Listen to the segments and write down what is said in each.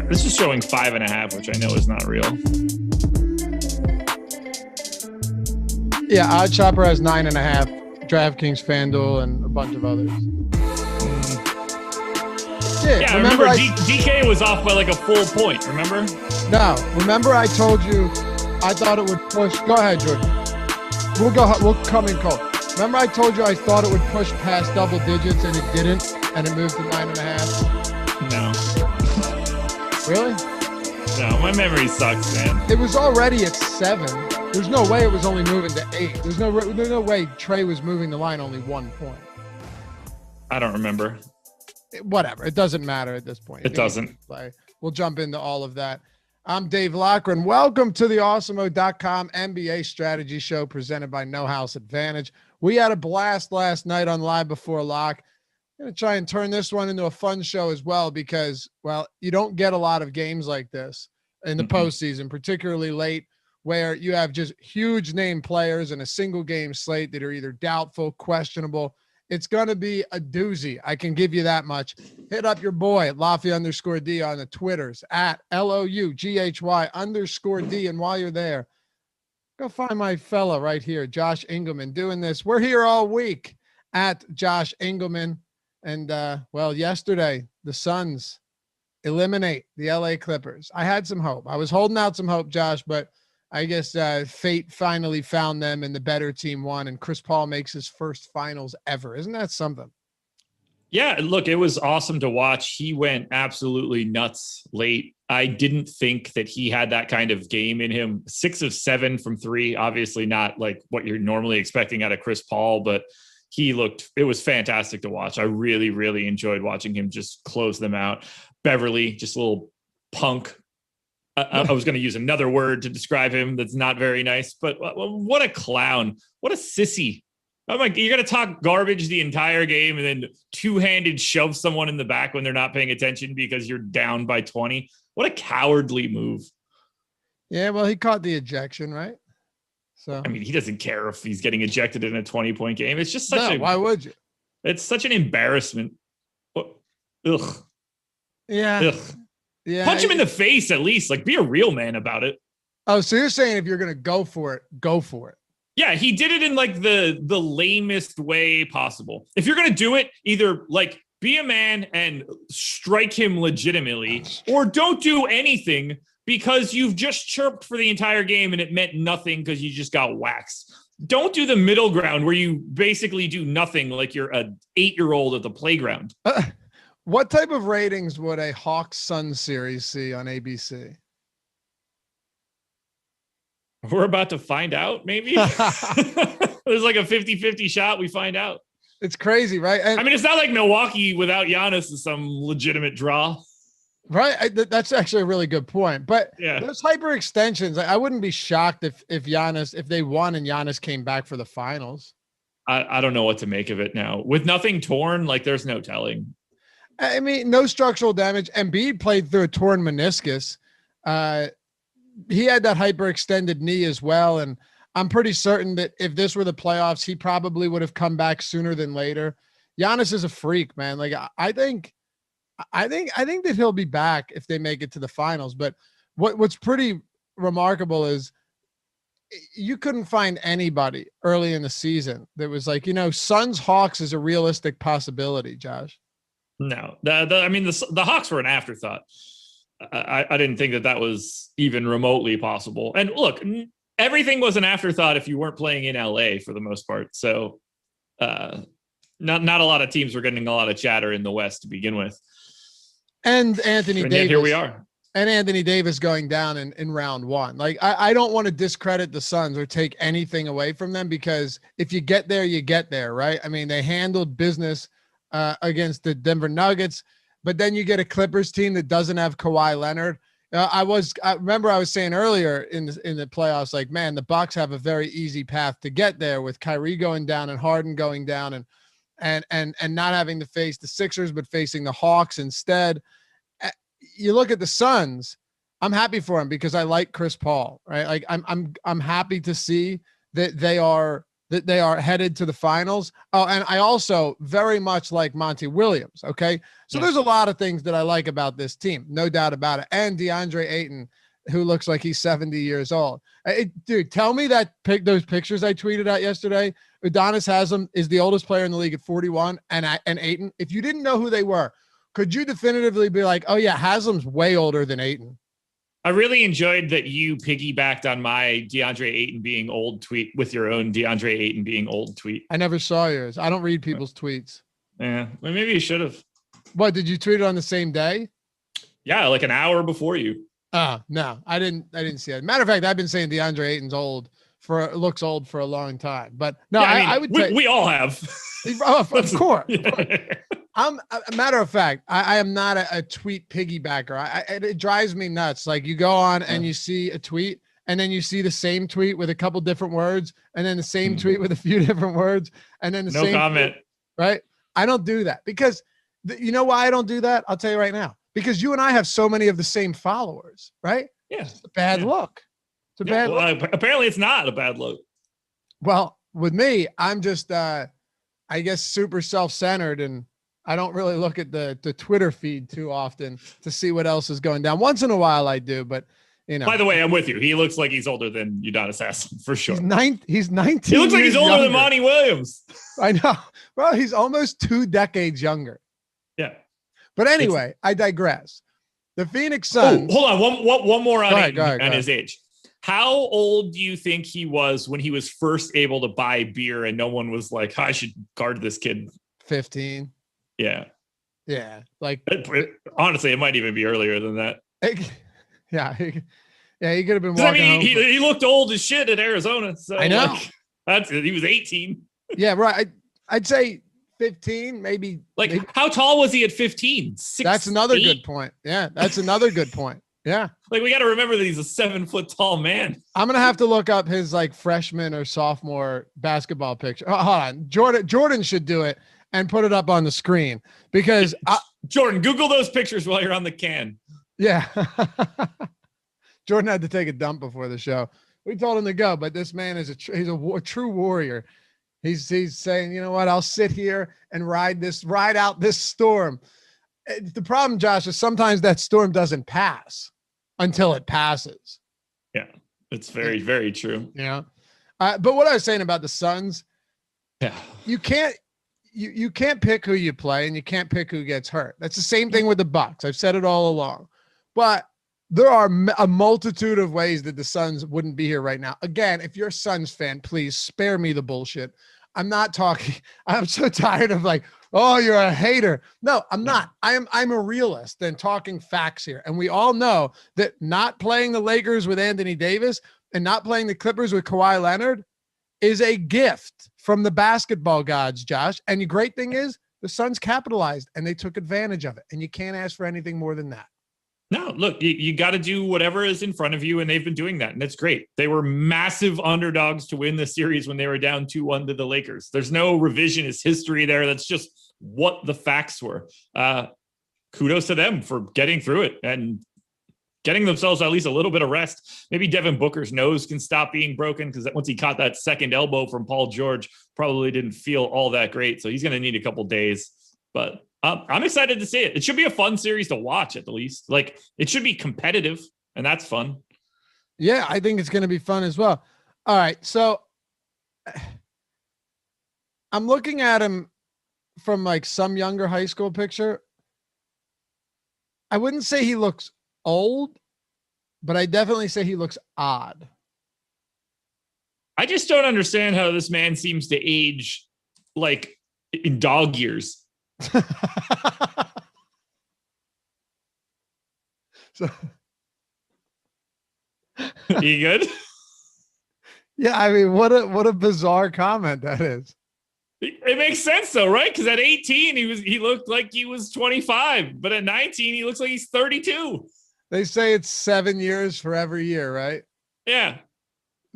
This is showing 5.5, which I know is not real. Yeah, OddsShopper has 9.5. DraftKings, FanDuel, and a bunch of others. Yeah, remember DK was off by like a full point, remember? No, remember I told you I thought it would push. Go ahead, Jordan. We'll come in cold. Remember I told you I thought it would push past double digits and it didn't, and it moved to 9.5? No. Really? No, my memory sucks, man. It was already at 7. There's no way it was only moving to 8. There's no way Trey was moving the line only 1 point. I don't remember. Whatever. It doesn't matter at this point. It doesn't. We'll jump into all of that. I'm Dave Loughran. Welcome to the Awesemo.com NBA strategy show presented by No House Advantage. We had a blast last night on Live Before Lock. I'm going to try and turn this one into a fun show as well because, well, you don't get a lot of games like this in the postseason, particularly late, where you have just huge name players in a single game slate that are either doubtful, questionable. It's going to be a doozy. I can give you that much. Hit up your boy, Laffy_D on the Twitters at LOUGHY_D. And while you're there, go find my fella right here, Josh Engleman, doing this. We're here all week at Josh Engleman. And, well, yesterday, the Suns eliminate the LA Clippers. I had some hope. I was holding out some hope, Josh, but I guess fate finally found them and the better team won, and Chris Paul makes his first finals ever. Isn't that something? Yeah, look, it was awesome to watch. He went absolutely nuts late. I didn't think that he had that kind of game in him. 6 of 7 from 3, obviously not like what you're normally expecting out of Chris Paul, but it was fantastic to watch. I really, really enjoyed watching him just close them out. Beverly, just a little punk. I was going to use another word to describe him that's not very nice, but what a clown. What a sissy. I'm like, you're going to talk garbage the entire game and then two-handed shove someone in the back when they're not paying attention because you're down by 20. What a cowardly move. Yeah, well, he caught the ejection, right? So I mean, he doesn't care if he's getting ejected in a 20-point game. It's just why would you? It's such an embarrassment. Ugh. Yeah. Ugh. Yeah. Punch him in the face at least. Like, be a real man about it. Oh, so you're saying if you're going to go for it, go for it. Yeah, he did it in like the lamest way possible. If you're going to do it, either like be a man and strike him legitimately, or don't do anything because you've just chirped for the entire game and it meant nothing because you just got waxed. Don't do the middle ground where you basically do nothing like you're an 8-year-old at the playground. What type of ratings would a Hawks-Suns series see on ABC? We're about to find out, maybe. There's like a 50-50 shot we find out. It's crazy, right? And, I mean, it's not like Milwaukee without Giannis is some legitimate draw. Right. That's actually a really good point. But yeah, those hyper extensions, I wouldn't be shocked if they won and Giannis came back for the finals. I don't know what to make of it now. With nothing torn, like there's no telling. I mean, no structural damage. Embiid played through a torn meniscus. He had that hyperextended knee as well. And I'm pretty certain that if this were the playoffs, he probably would have come back sooner than later. Giannis is a freak, man. Like, I think that he'll be back if they make it to the finals. But what's pretty remarkable is you couldn't find anybody early in the season that was like, Suns Hawks is a realistic possibility, Josh. No, the Hawks were an afterthought. I didn't think that was even remotely possible. And look, everything was an afterthought if you weren't playing in LA for the most part. So not a lot of teams were getting a lot of chatter in the West to begin with. And Anthony Davis. Here we are. And Anthony Davis going down in round 1. Like, I don't want to discredit the Suns or take anything away from them because if you get there, you get there, right? I mean, they handled business against the Denver Nuggets, but then you get a Clippers team that doesn't have Kawhi Leonard. I remember I was saying earlier in the playoffs, like, man, the Bucks have a very easy path to get there with Kyrie going down and Harden going down and not having to face the Sixers, but facing the Hawks instead. You look at the Suns, I'm happy for them because I like Chris Paul, right? Like I'm happy to see that they are that they are headed to the finals. Oh, and I also very much like Monty Williams. Okay. So there's a lot of things that I like about this team. No doubt about it. And DeAndre Ayton, who looks like he's 70 years old. Dude, tell me that those pictures I tweeted out yesterday. Udonis Haslem is the oldest player in the league at 41, and Ayton. If you didn't know who they were, could you definitively be like, oh yeah, Haslem's way older than Ayton? I really enjoyed that you piggybacked on my DeAndre Ayton being old tweet with your own DeAndre Ayton being old tweet. I never saw yours. I don't read people's tweets. Yeah, well, maybe you should have. What, did you tweet it on the same day? Yeah, like an hour before you. No, I didn't see it. Matter of fact, I've been saying DeAndre Ayton's looks old for a long time, but no, yeah, I would say we all have. Of course. Yeah. I'm a matter of fact, I am not a tweet piggybacker. It drives me nuts. Like you go on and you see a tweet and then you see the same tweet with a couple different words and then the same tweet with a few different words and then the same comment. Tweet, right? I don't do that because you know why I don't do that? I'll tell you right now. Because you and I have so many of the same followers, right? Yeah. It's a bad look. It's a bad look. Apparently it's not a bad look. Well, with me, I'm just, I guess, super self-centered, and I don't really look at the Twitter feed too often to see what else is going down. Once in a while I do, but, you know. By the way, I'm with you. He looks like he's older than Udonis Haslem, for sure. He's 19 He looks like he's older younger than Monty Williams. I know. Well, he's almost 2 decades younger. Yeah. But anyway, I digress. The Phoenix Suns. Hold on. One more on go ahead. his age. How old do you think he was when he was first able to buy beer and no one was like, I should guard this kid? 15. Yeah. Yeah. Like, honestly, it might even be earlier than that. Yeah. He could have been walking. I mean, he looked old as shit at Arizona. So I know. He was 18. Yeah, right. I'd say 15, maybe. How tall was he at 15? That's another good point. Yeah, that's another good point. Yeah. Like, we got to remember that he's a 7 foot tall man. I'm going to have to look up his freshman or sophomore basketball picture. Oh, hold on. Jordan should do it and put it up on the screen because Jordan, Google those pictures while you're on the can. Yeah. Jordan had to take a dump before the show. We told him to go, but this man is he's a true warrior. He's saying, you know what? I'll sit here and ride out this storm. The problem, Josh, is sometimes that storm doesn't pass until it passes. Yeah, it's very, very true. Yeah. But what I was saying about the Suns, yeah, you can't pick who you play and you can't pick who gets hurt. That's the same thing with the Bucks. I've said it all along, but there are a multitude of ways that the Suns wouldn't be here right now. Again, if you're a Suns fan, please spare me the bullshit. I'm not talking. I'm so tired of oh, you're a hater. No, I'm not. I'm a realist and talking facts here. And we all know that not playing the Lakers with Anthony Davis and not playing the Clippers with Kawhi Leonard is a gift from the basketball gods, Josh. And the great thing is the Suns capitalized and they took advantage of it. And you can't ask for anything more than that. No, look, you got to do whatever is in front of you, and they've been doing that, and that's great. They were massive underdogs to win the series when they were down 2-1 to the Lakers. There's no revisionist history there. That's just what the facts were. Kudos to them for getting through it and getting themselves at least a little bit of rest. Maybe Devin Booker's nose can stop being broken because once he caught that second elbow from Paul George, probably didn't feel all that great. So he's going to need a couple days, but I'm excited to see it. It should be a fun series to watch at the least. It should be competitive, and that's fun. Yeah, I think it's going to be fun as well. All right, so I'm looking at him from some younger high school picture. I wouldn't say he looks old, but I definitely say he looks odd. I just don't understand how this man seems to age in dog years. So you good? Yeah, I mean, what a bizarre comment that is. It makes sense though, right? Because at 18 he looked like he was 25, but at 19 he looks like he's 32. They say it's 7 years for every year, right? Yeah.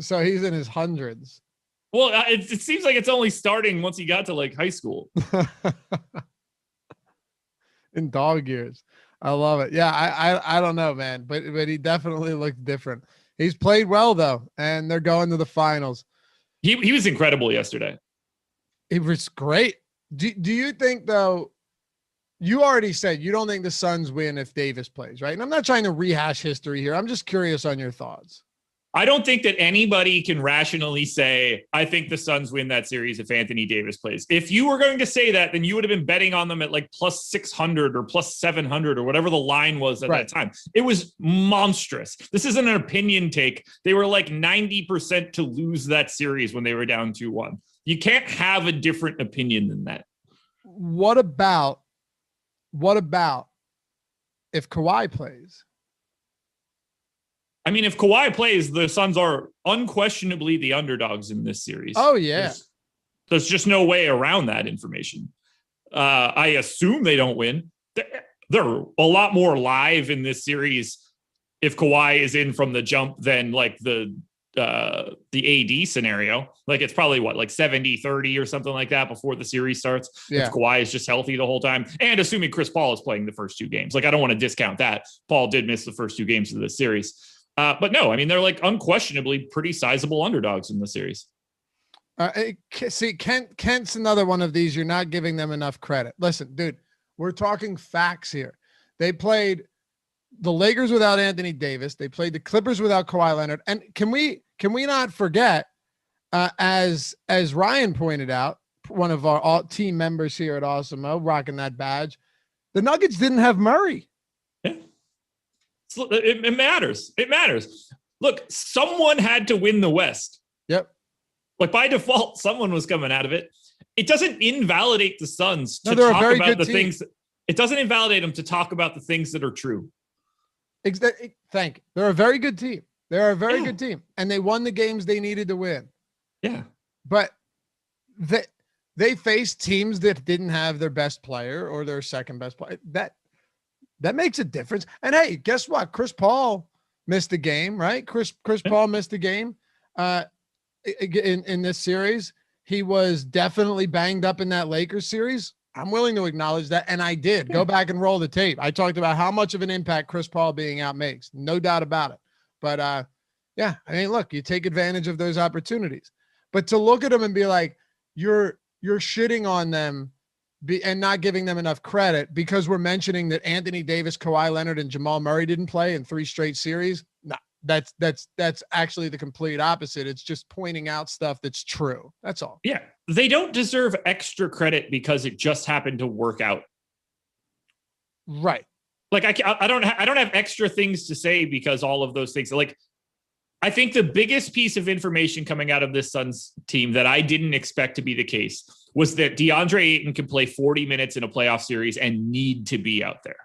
So he's in his hundreds. Well, it seems like it's only starting once he got to high school. In dog years. I love it. Yeah, I don't know, man, but he definitely looked different. He's played well though, and they're going to the finals. He was incredible yesterday. It was great. Do you think, though, you already said you don't think the Suns win if Davis plays, right? And I'm not trying to rehash history here. I'm just curious on your thoughts. I don't think that anybody can rationally say, I think the Suns win that series if Anthony Davis plays. If you were going to say that, then you would have been betting on them at like plus 600 or plus 700 or whatever the line was at that time. It was monstrous. This isn't an opinion take. They were like 90% to lose that series when they were down 2-1. You can't have a different opinion than that. What about if Kawhi plays? I mean, if Kawhi plays, the Suns are unquestionably the underdogs in this series. Oh, yeah. There's just no way around that information. I assume they don't win. They're a lot more live in this series if Kawhi is in from the jump than like the AD scenario. Like it's probably like 70-30 or something like that before the series starts. Yeah. If Kawhi is just healthy the whole time, and assuming Chris Paul is playing the first 2 games. Like I don't want to discount that. Paul did miss the first 2 games of this series. But no, I mean, they're like unquestionably pretty sizable underdogs in the series. See, Kent's another one of these. You're not giving them enough credit. Listen, dude, we're talking facts here. They played the Lakers without Anthony Davis. They played the Clippers without Kawhi Leonard. And can we not forget, as Ryan pointed out, one of our team members here at Awesemo, rocking that badge, the Nuggets didn't have Murray. Yeah. It matters. It matters. Look, someone had to win the West. Yep. Like by default, someone was coming out of it. It doesn't invalidate the Suns to talk about the things. It doesn't invalidate them to talk about the things that are true. Thank you. They're a very good team. They're a very good team. And they won the games they needed to win. Yeah. But they faced teams that didn't have their best player or their second best player. That makes a difference. And hey, guess what? Chris Paul missed the game, right? Chris Paul missed the game in this series. He was definitely banged up in that Lakers series. I'm willing to acknowledge that. And I did. Go back and roll the tape. I talked about how much of an impact Chris Paul being out makes. No doubt about it. But yeah, I mean, look, you take advantage of those opportunities. But to look at them and be like, you're shitting on them and not giving them enough credit because we're mentioning that Anthony Davis, Kawhi Leonard, and Jamal Murray didn't play in 3 straight series. No, that's actually the complete opposite. It's just pointing out stuff that's true. That's all. Yeah. They don't deserve extra credit because it just happened to work out. Right. Like I don't have extra things to say because all of those things, like, I think the biggest piece of information coming out of this Suns team that I didn't expect to be the case was that DeAndre Ayton can play 40 minutes in a playoff series and need to be out there.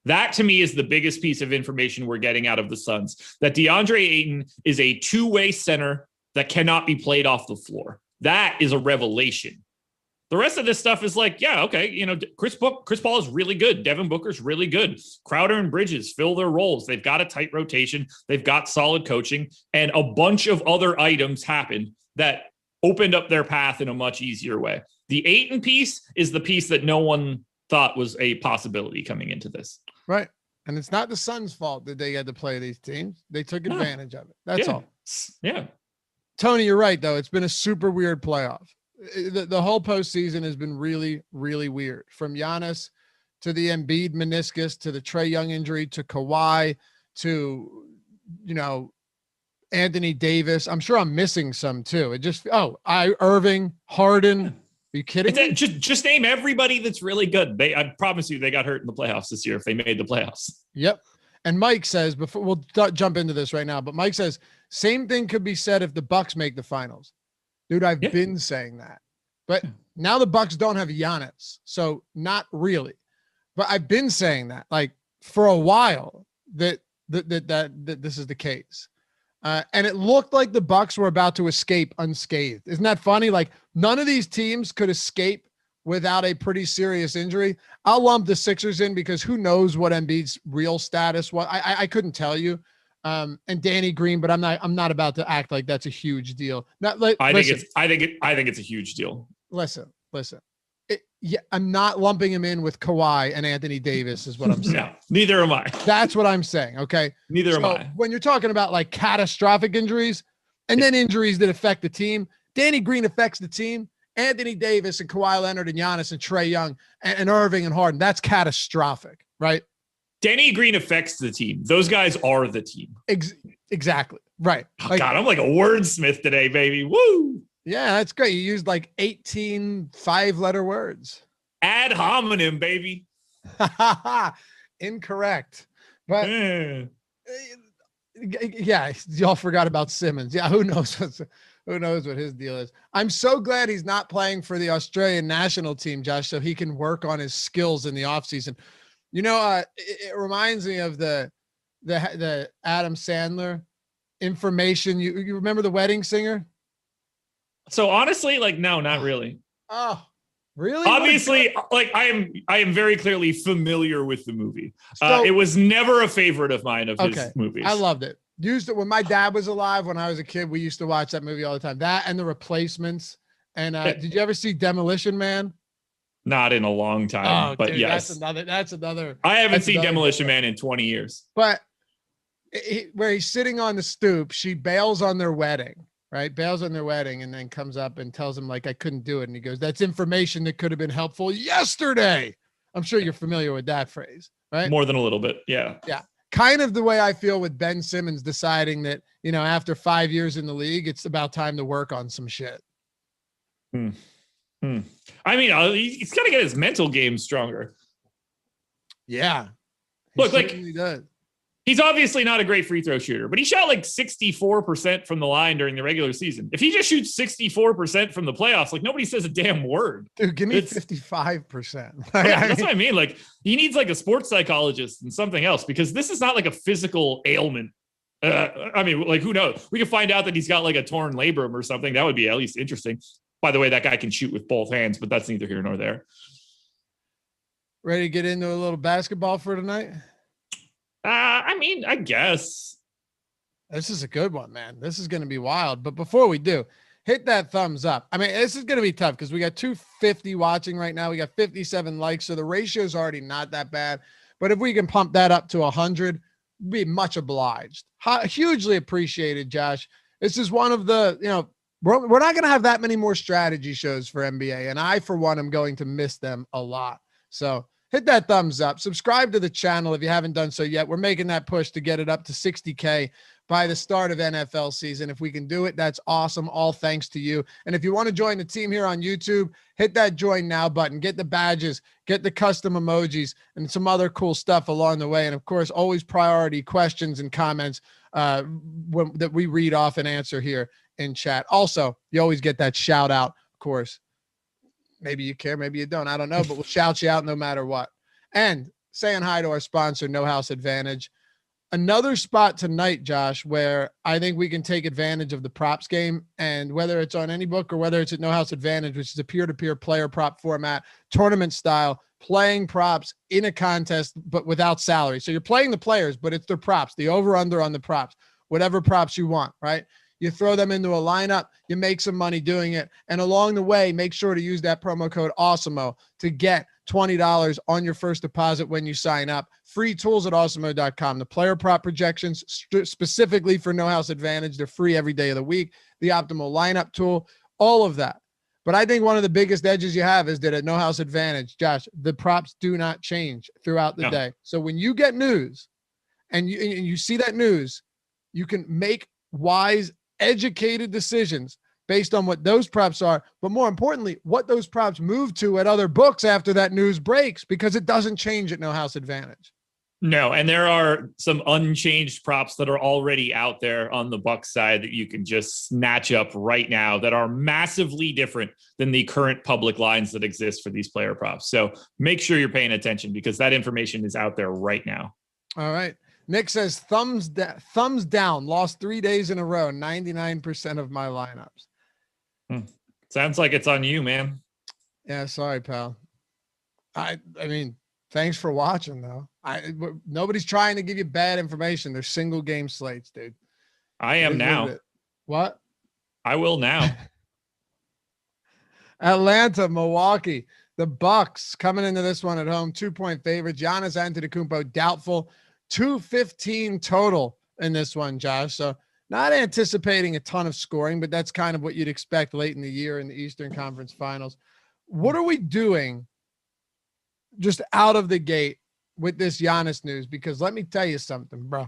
That to me is the biggest piece of information we're getting out of the Suns, that DeAndre Ayton is a 2-way center that cannot be played off the floor. That is a revelation. The rest of this stuff is like, yeah, okay. You know, Chris Paul is really good. Devin Booker's really good. Crowder and Bridges fill their roles. They've got a tight rotation. They've got solid coaching, and a bunch of other items happened that opened up their path in a much easier way. The Ayton piece is the piece that no one thought was a possibility coming into this. Right. And it's not the Suns' fault that they had to play these teams. They took advantage of it. That's all. Yeah. Tony, you're right, though. It's been a super weird playoff. The whole postseason has been really, really weird. From Giannis to the Embiid meniscus to the Trae Young injury to Kawhi to, Anthony Davis. I'm sure I'm missing some too. It just, Irving, Harden. Are you kidding me? Just name everybody that's really good. I promise you they got hurt in the playoffs this year if they made the playoffs. Yep. And Mike says, before we'll jump into this right now, but Mike says, same thing could be said if the Bucks make the finals. Dude, I've been saying that. But now the Bucks don't have Giannis, so not really. But I've been saying that like for a while that this is the case. And it looked like the Bucks were about to escape unscathed. Isn't that funny? Like none of these teams could escape without a pretty serious injury. I'll lump the Sixers in because who knows what Embiid's real status was. I couldn't tell you. And Danny Green, but I'm not about to act like that's a huge deal. I think it's a huge deal. Listen. I'm not lumping him in with Kawhi and Anthony Davis is what I'm saying. No, neither am I. That's what I'm saying. Okay. Neither am I. When you're talking about like catastrophic injuries and then injuries that affect the team, Danny Green affects the team. Anthony Davis and Kawhi Leonard and Giannis and Trae Young and Irving and Harden. That's catastrophic, right? Danny Green affects the team. Those guys are the team. Exactly. Right. Oh, God, I'm like a wordsmith today, baby. Woo. Yeah, that's great. You used like 18 5-letter words. Ad hominem, baby. Incorrect. But yeah, y'all forgot about Simmons. Yeah, who knows what his deal is. I'm so glad he's not playing for the Australian national team, Josh, so he can work on his skills in the offseason. You know, it reminds me of the Adam Sandler information. You remember The Wedding Singer? So honestly, like, no, not really. Oh, really? Obviously, like I am very clearly familiar with the movie. It was never a favorite of mine of his movies. I loved it. Used it when my dad was alive. When I was a kid, we used to watch that movie all the time. That and The Replacements. And did you ever see Demolition Man? Not in a long time, but dude, yes, that's another. I haven't seen Demolition Man in 20 years. But where he's sitting on the stoop, she bails on their wedding. Right, bails on their wedding, and then comes up and tells him like, I couldn't do it. And he goes, that's information that could have been helpful yesterday. I'm sure you're familiar with that phrase, right? More than a little bit. Yeah. Yeah. Kind of the way I feel with Ben Simmons deciding that, you know, after 5 years in the league, it's about time to work on some shit. I mean, he's got to get his mental game stronger. Yeah. Look, like he does. He's obviously not a great free throw shooter, but he shot like 64% from the line during the regular season. If he just shoots 64% from the playoffs, like nobody says a damn word. Dude, give me 55%. That's what I mean. Like he needs like a sports psychologist and something else, because this is not like a physical ailment. I mean, like who knows? We can find out that he's got like a torn labrum or something. That would be at least interesting. By the way, that guy can shoot with both hands, but that's neither here nor there. Ready to get into a little basketball for tonight? I mean, I guess. This is a good one, man. This is going to be wild. But before we do, hit that thumbs up. I mean, this is going to be tough because we got 250 watching right now. We got 57 likes. So the ratio is already not that bad. But if we can pump that up to 100, we'd be much obliged. Hugely appreciated, Josh. This is one of the, you know, we're not going to have that many more strategy shows for NBA. And I, for one, am going to miss them a lot. So hit that thumbs up. Subscribe to the channel if you haven't done so yet. We're making that push to get it up to 60K by the start of NFL season. If we can do it, that's awesome. All thanks to you. And if you want to join the team here on YouTube, hit that join now button, get the badges, get the custom emojis and some other cool stuff along the way. And of course, always priority questions and comments that we read off and answer here in chat. Also, you always get that shout out, of course. Maybe you care, maybe you don't. I don't know, but we'll shout you out no matter what. And saying hi to our sponsor, No House Advantage. Another spot tonight, Josh, where I think we can take advantage of the props game, and whether it's on any book or whether it's at No House Advantage, which is a peer-to-peer player prop format, tournament style, playing props in a contest, but without salary. So you're playing the players, but it's their props, the over-under on the props, whatever props you want, right? You throw them into a lineup, you make some money doing it. And along the way, make sure to use that promo code Awesemo to get $20 on your first deposit when you sign up. Free tools at awesemo.com. The player prop projections specifically for No House Advantage, they're free every day of the week. The optimal lineup tool, all of that. But I think one of the biggest edges you have is that at No House Advantage, Josh, the props do not change throughout the day. So when you get news and you see that news, you can make wise, educated decisions based on what those props are, but more importantly, what those props move to at other books after that news breaks, because it doesn't change at No House Advantage. No, and there are some unchanged props that are already out there on the Bucks side that you can just snatch up right now that are massively different than the current public lines that exist for these player props. So make sure you're paying attention, because that information is out there right now. All right. Nick says thumbs down, lost 3 days in a row, 99% of my lineups. Sounds like it's on you, man. Yeah, sorry, pal. I mean, thanks for watching, though. Nobody's trying to give you bad information. They're single game slates, dude. I am now. What? I will now. Atlanta, Milwaukee. The Bucks coming into this one at home, 2-point favorites. Giannis Antetokounmpo doubtful. 215 total in this one, Josh. So not anticipating a ton of scoring, but that's kind of what you'd expect late in the year in the Eastern Conference Finals. What are we doing just out of the gate with this Giannis news? Because let me tell you something, bro.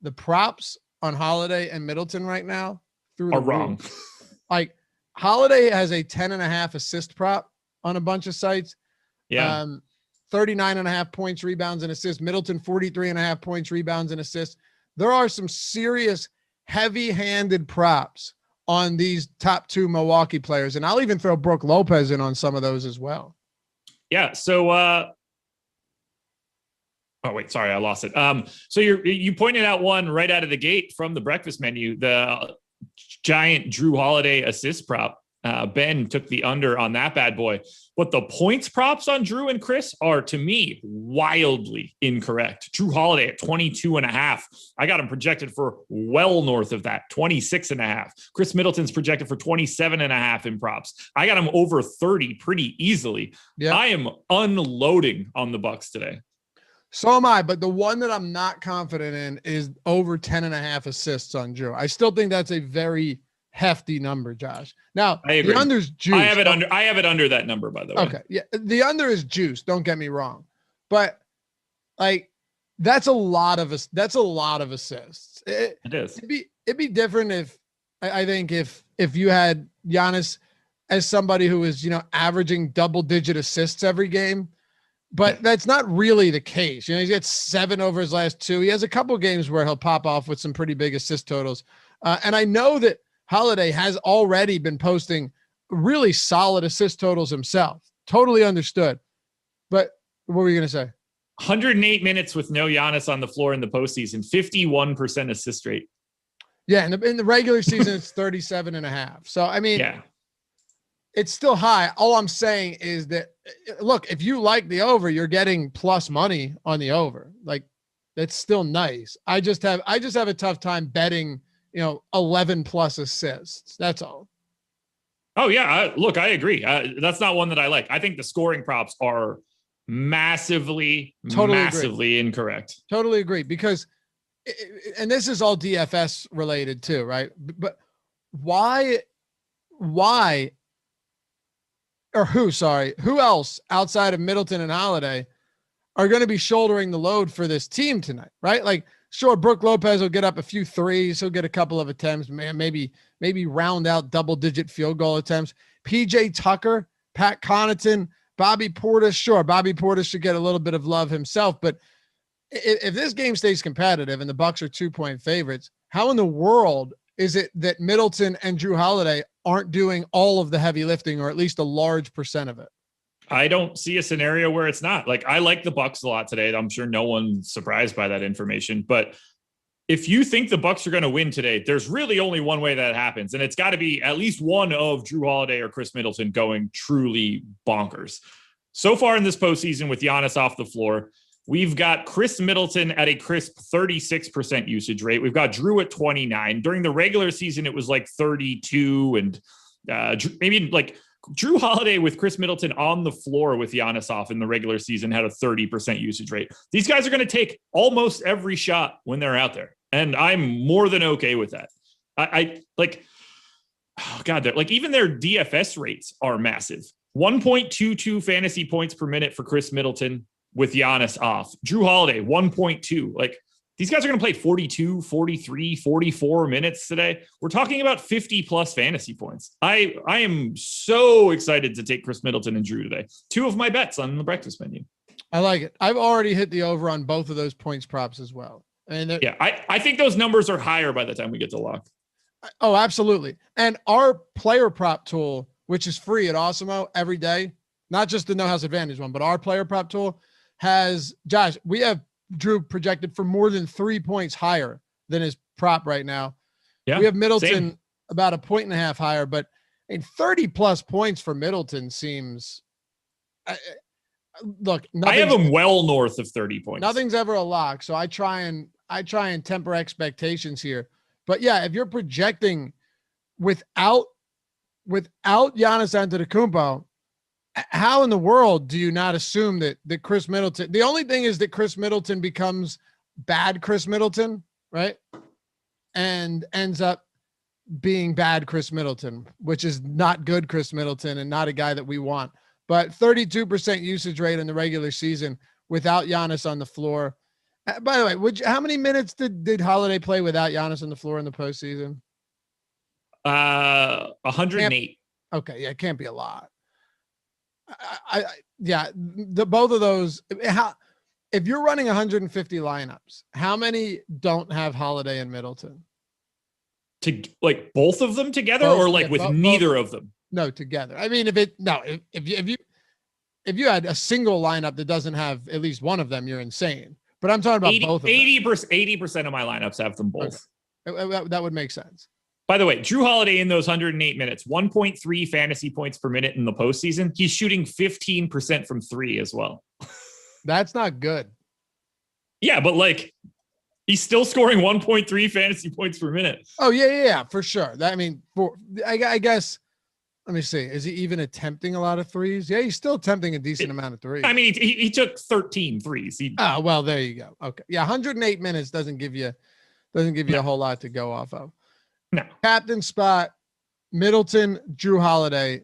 The props on Holiday and Middleton right now are wrong. Like Holiday has a 10.5 assist prop on a bunch of sites. Yeah. 39.5 points, rebounds, and assists. Middleton, 43.5 points, rebounds, and assists. There are some serious heavy-handed props on these top two Milwaukee players. And I'll even throw Brook Lopez in on some of those as well. Yeah. So, oh wait, sorry, I lost it. So you pointed out one right out of the gate from the breakfast menu, the giant Jrue Holiday assist prop. Ben took the under on that bad boy, but the points props on Jrue and Chris are, to me, wildly incorrect. Jrue Holiday at 22.5. I got him projected for well north of that, 26.5. Chris Middleton's projected for 27.5 in props. I got him over 30 pretty easily. Yeah. I am unloading on the Bucks today. So am I, but the one that I'm not confident in is over 10.5 assists on Jrue. I still think that's a very hefty number, Josh. Now, the under's juice. I have it under that number, by the way. Okay. Yeah. The under is juice. Don't get me wrong. But like, that's a lot of assists. It is. It'd be different if I think if you had Giannis as somebody who is, averaging double-digit assists every game. But that's not really the case. He's got 7 over his last 2. He has a couple games where he'll pop off with some pretty big assist totals. And I know that Holiday has already been posting really solid assist totals himself. Totally understood. But what were you going to say? 108 minutes with no Giannis on the floor in the postseason, 51% assist rate. Yeah, and in the regular season, it's 37.5. So, I mean, yeah, it's still high. All I'm saying is that, look, if you like the over, you're getting plus money on the over. Like, that's still nice. I just have a tough time betting, 11 plus assists. That's all. Oh yeah. I agree. That's not one that I like. I think the scoring props are massively incorrect. Totally agree. Because, and this is all DFS related too, right? But who else outside of Middleton and Holiday are going to be shouldering the load for this team tonight, right? Like, sure, Brook Lopez will get up a few threes. He'll get a couple of attempts, man, maybe round out double-digit field goal attempts. PJ Tucker, Pat Connaughton, Bobby Portis. Sure, Bobby Portis should get a little bit of love himself, but if this game stays competitive and the Bucks are 2-point favorites, how in the world is it that Middleton and Jrue Holiday aren't doing all of the heavy lifting, or at least a large percent of it? I don't see a scenario where it's not. Like, I like the Bucks a lot today. I'm sure no one's surprised by that information, but if you think the Bucks are going to win today, there's really only one way that happens. And it's got to be at least one of Jrue Holiday or Chris Middleton going truly bonkers. So far in this postseason with Giannis off the floor, we've got Chris Middleton at a crisp 36% usage rate. We've got Jrue at 29. During the regular season, it was like 32, and maybe like Jrue Holiday with Chris Middleton on the floor with Giannis off in the regular season had a 30% usage rate. These guys are going to take almost every shot when they're out there, and I'm more than okay with that. I like, oh God, like even their DFS rates are massive. 1.22 fantasy points per minute for Chris Middleton with Giannis off. Jrue Holiday, 1.2. Like, these guys are going to play 42, 43, 44 minutes today. We're talking about 50 plus fantasy points. I am so excited to take Chris Middleton and Jrue today. 2 of my bets on the breakfast menu. I like it. I've already hit the over on both of those points props as well. And yeah, I think those numbers are higher by the time we get to lock. Oh, absolutely. And our player prop tool, which is free at Awesemo every day, not just the No House Advantage one, but our player prop tool has, Josh, we have Jrue projected for more than 3 points higher than his prop right now. Yeah, we have Middleton about 1.5 higher, but 30 plus points for Middleton seems, look, I have him well north of 30 points. Nothing's ever a lock. So I try and temper expectations here, but yeah, if you're projecting without Giannis Antetokounmpo, how in the world do you not assume that Chris Middleton, the only thing is that Chris Middleton becomes bad Chris Middleton, right? and ends up being bad Chris Middleton, which is not good Chris Middleton and not a guy that we want. But 32% usage rate in the regular season without Giannis on the floor. By the way, how many minutes did Holiday play without Giannis on the floor in the postseason? 108. Okay, yeah, it can't be a lot. Both of those. If you're running 150 lineups, how many don't have Holiday and Middleton? To like both of them together, or like with neither of them? No, together. I mean, if you had a single lineup that doesn't have at least one of them, you're insane. But I'm talking about both of them. 80% of my lineups have them both. Okay. That would make sense. By the way, Jrue Holiday in those 108 minutes, 1.3 fantasy points per minute in the postseason. He's shooting 15% from three as well. That's not good. Yeah, but like he's still scoring 1.3 fantasy points per minute. Oh, yeah, for sure. I guess, let me see. Is he even attempting a lot of threes? Yeah, he's still attempting a decent amount of threes. I mean, he took 13 threes. Well, there you go. Okay. Yeah, 108 minutes doesn't give you a whole lot to go off of. No. Captain spot, Middleton, Jrue Holiday.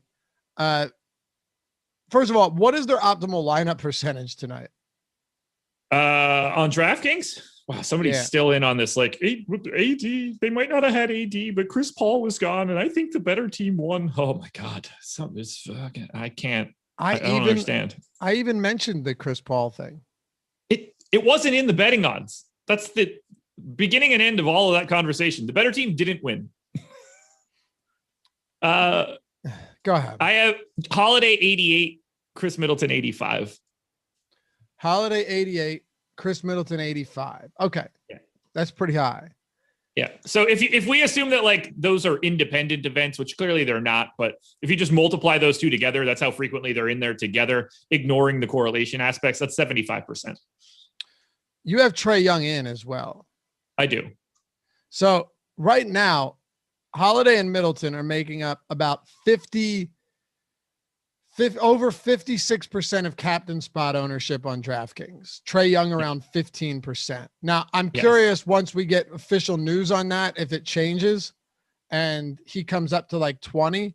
First of all, what is their optimal lineup percentage tonight? On DraftKings? Wow, somebody's still in on this. Like, AD, they might not have had AD, but Chris Paul was gone, and I think the better team won. Oh my God, something's fucking. I can't. I don't understand. I even mentioned the Chris Paul thing. It wasn't in the betting odds. That's the beginning and end of all of that conversation. The better team didn't win. Go ahead. I have Holiday 88, Chris Middleton 85. Holiday 88, Chris Middleton 85. Okay. Yeah. That's pretty high. Yeah. So if we assume that like those are independent events, which clearly they're not, but if you just multiply those two together, that's how frequently they're in there together, ignoring the correlation aspects, that's 75%. You have Trae Young in as well. I do. So right now, Holiday and Middleton are making up about over 56% of captain spot ownership on DraftKings. Trae Young around 15%. Now, I'm curious once we get official news on that, if it changes and he comes up to like 20,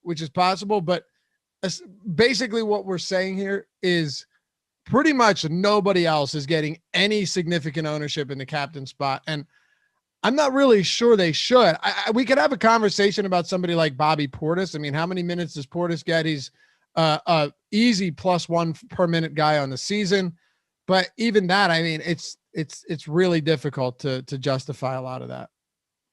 which is possible. But basically what we're saying here is pretty much nobody else is getting any significant ownership in the captain spot. And I'm not really sure they should. We could have a conversation about somebody like Bobby Portis. I mean, how many minutes does Portis get? He's easy +1 per minute guy on the season. But even that, I mean, it's really difficult to justify a lot of that.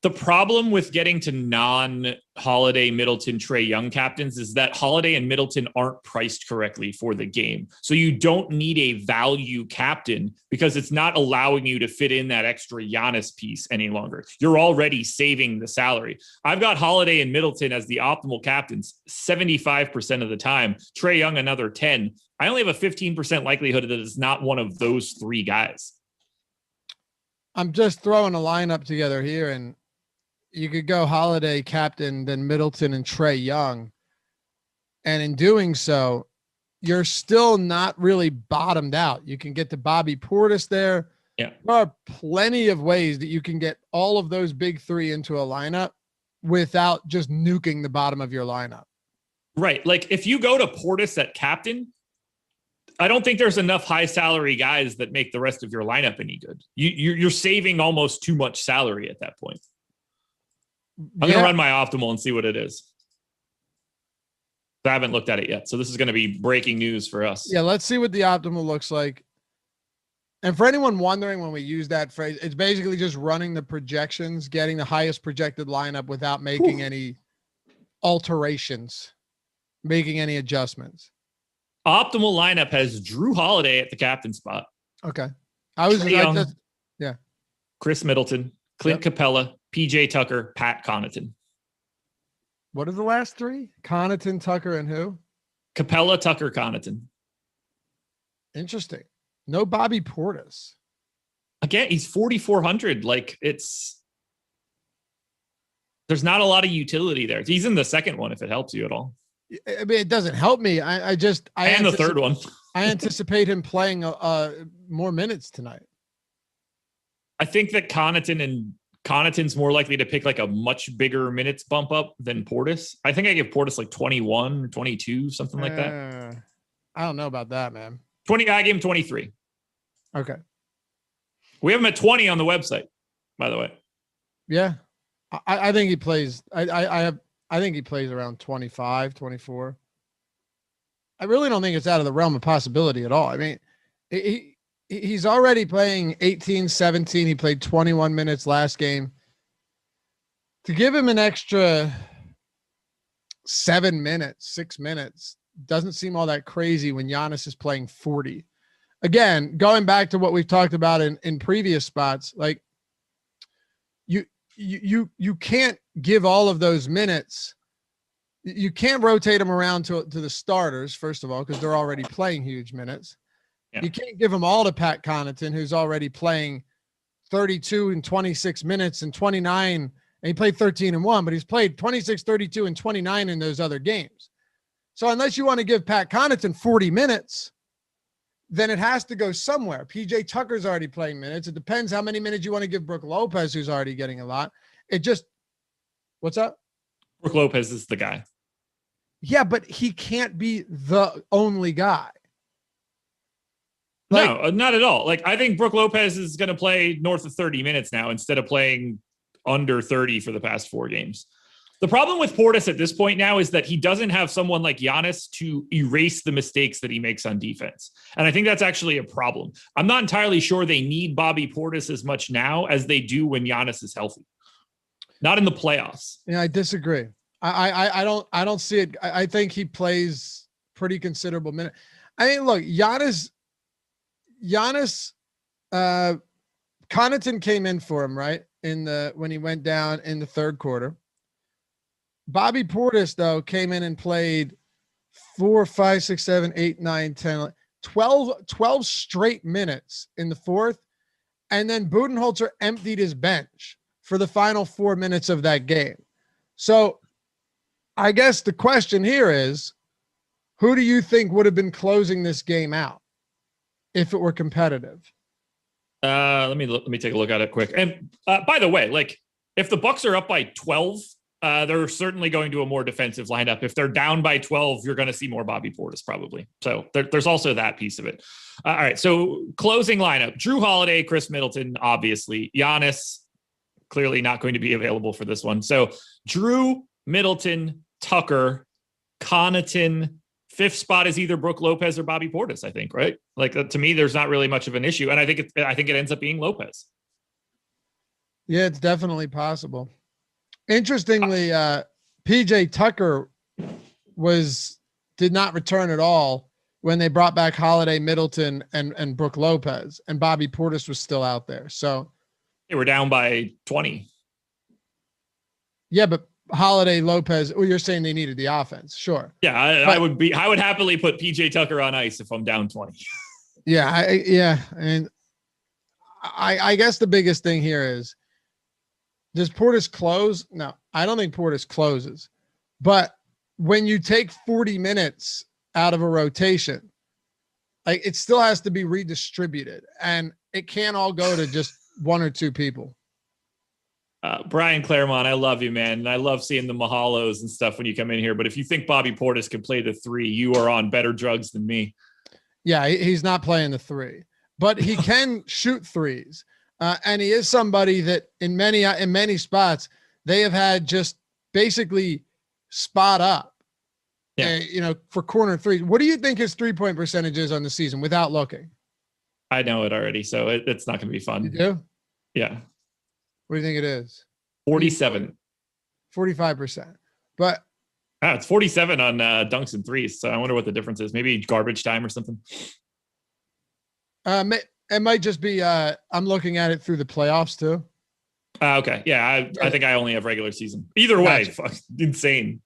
The problem with getting to non-Holiday, Middleton, Trae Young captains is that Holiday and Middleton aren't priced correctly for the game. So you don't need a value captain because it's not allowing you to fit in that extra Giannis piece any longer. You're already saving the salary. I've got Holiday and Middleton as the optimal captains 75% of the time. Trae Young, another 10. I only have a 15% likelihood that it's not one of those three guys. I'm just throwing a lineup together here, and you could go Holiday captain, then Middleton and Trae Young. And in doing so, you're still not really bottomed out. You can get to Bobby Portis there. Yeah. There are plenty of ways that you can get all of those big three into a lineup without just nuking the bottom of your lineup. Right. Like if you go to Portis at captain, I don't think there's enough high salary guys that make the rest of your lineup any good. You're saving almost too much salary at that point. I'm going to run my optimal and see what it is. I haven't looked at it yet. So this is going to be breaking news for us. Yeah, let's see what the optimal looks like. And for anyone wondering when we use that phrase, it's basically just running the projections, getting the highest projected lineup without making any alterations, making any adjustments. Optimal lineup has Jrue Holiday at the captain spot. Okay. Chris Middleton, Clint Capella, PJ Tucker, Pat Connaughton. What are the last three? Connaughton, Tucker, and who? Capella, Tucker, Connaughton. Interesting. No Bobby Portis. Again, he's 4,400. Like there's not a lot of utility there. He's in the second one if it helps you at all. I mean, it doesn't help me. And the third one. I anticipate him playing more minutes tonight. I think that Connaughton and Connaughton's more likely to pick like a much bigger minutes bump up than Portis. I think I give Portis like 21 or 22, something like that. I don't know about that, man. 20. I gave him 23. Okay. We have him at 20 on the website, by the way. Yeah. I think he plays. I think he plays around 25, 24. I really don't think it's out of the realm of possibility at all. I mean, he's already playing 18, 17. He played 21 minutes last game. To give him an extra 7 minutes, 6 minutes doesn't seem all that crazy when Giannis is playing 40. Again, going back to what we've talked about in previous spots, like you can't give all of those minutes. You can't rotate them around to the starters, first of all, because they're already playing huge minutes. Yeah. You can't give them all to Pat Connaughton, who's already playing 32 and 26 minutes and 29, and he played 13 and 1, but he's played 26, 32, and 29 in those other games. So unless you want to give Pat Connaughton 40 minutes, then it has to go somewhere. PJ Tucker's already playing minutes. It depends how many minutes you want to give Brook Lopez, who's already getting a lot. It just, what's up? Brook Lopez is the guy. Yeah, but he can't be the only guy. No, not at all. Like, I think Brook Lopez is going to play north of 30 minutes now instead of playing under 30 for the past 4 games. The problem with Portis at this point now is that he doesn't have someone like Giannis to erase the mistakes that he makes on defense. And I think that's actually a problem. I'm not entirely sure they need Bobby Portis as much now as they do when Giannis is healthy. Not in the playoffs. Yeah, I disagree. I don't see it. I think he plays pretty considerable minute. I mean, look, Giannis, Connaughton came in for him, right? When he went down in the third quarter. Bobby Portis, though, came in and played 4, 5, 6, 7, 8, 9, 10, 12 straight minutes in the fourth. And then Budenholzer emptied his bench for the final 4 minutes of that game. So I guess the question here is, who do you think would have been closing this game out if it were competitive? Let me take a look at it quick. And by the way, like, if the Bucks are up by 12, they're certainly going to a more defensive lineup. If they're down by 12, you're going to see more Bobby Portis probably. So there's also that piece of it. All right. So closing lineup: Jrue Holiday, Chris Middleton, obviously. Giannis, clearly not going to be available for this one. So Jrue, Middleton, Tucker, Connaughton. 5th spot is either Brook Lopez or Bobby Portis, I think, right? Like, to me, there's not really much of an issue. And I think it ends up being Lopez. Yeah, it's definitely possible. Interestingly, PJ Tucker did not return at all when they brought back Holiday, Middleton, and Brook Lopez, and Bobby Portis was still out there. So they were down by 20. Yeah, but Holiday, Lopez, well, you're saying they needed the offense. Sure. Yeah, I would happily put PJ Tucker on ice if I'm down 20. Yeah. And I guess the biggest thing here is, does Portis close? No, I don't think Portis closes. But when you take 40 minutes out of a rotation, like, it still has to be redistributed, and it can't all go to just 1 or 2 people. Brian Claremont, I love you, man. And I love seeing the mahalos and stuff when you come in here. But if you think Bobby Portis can play the 3, you are on better drugs than me. Yeah, he's not playing the 3, but he can shoot threes. And he is somebody that in many spots, they have had just basically spot up, for corner 3. What do you think his 3-point percentage is on the season without looking? I know it already, so it's not going to be fun. You do? Yeah. What do you think it is? 47. 45%. But it's 47 on dunks and threes. So I wonder what the difference is. Maybe garbage time or something. It might just be I'm looking at it through the playoffs too. Okay. Yeah, I think I only have regular season. Either way, fuck, insane.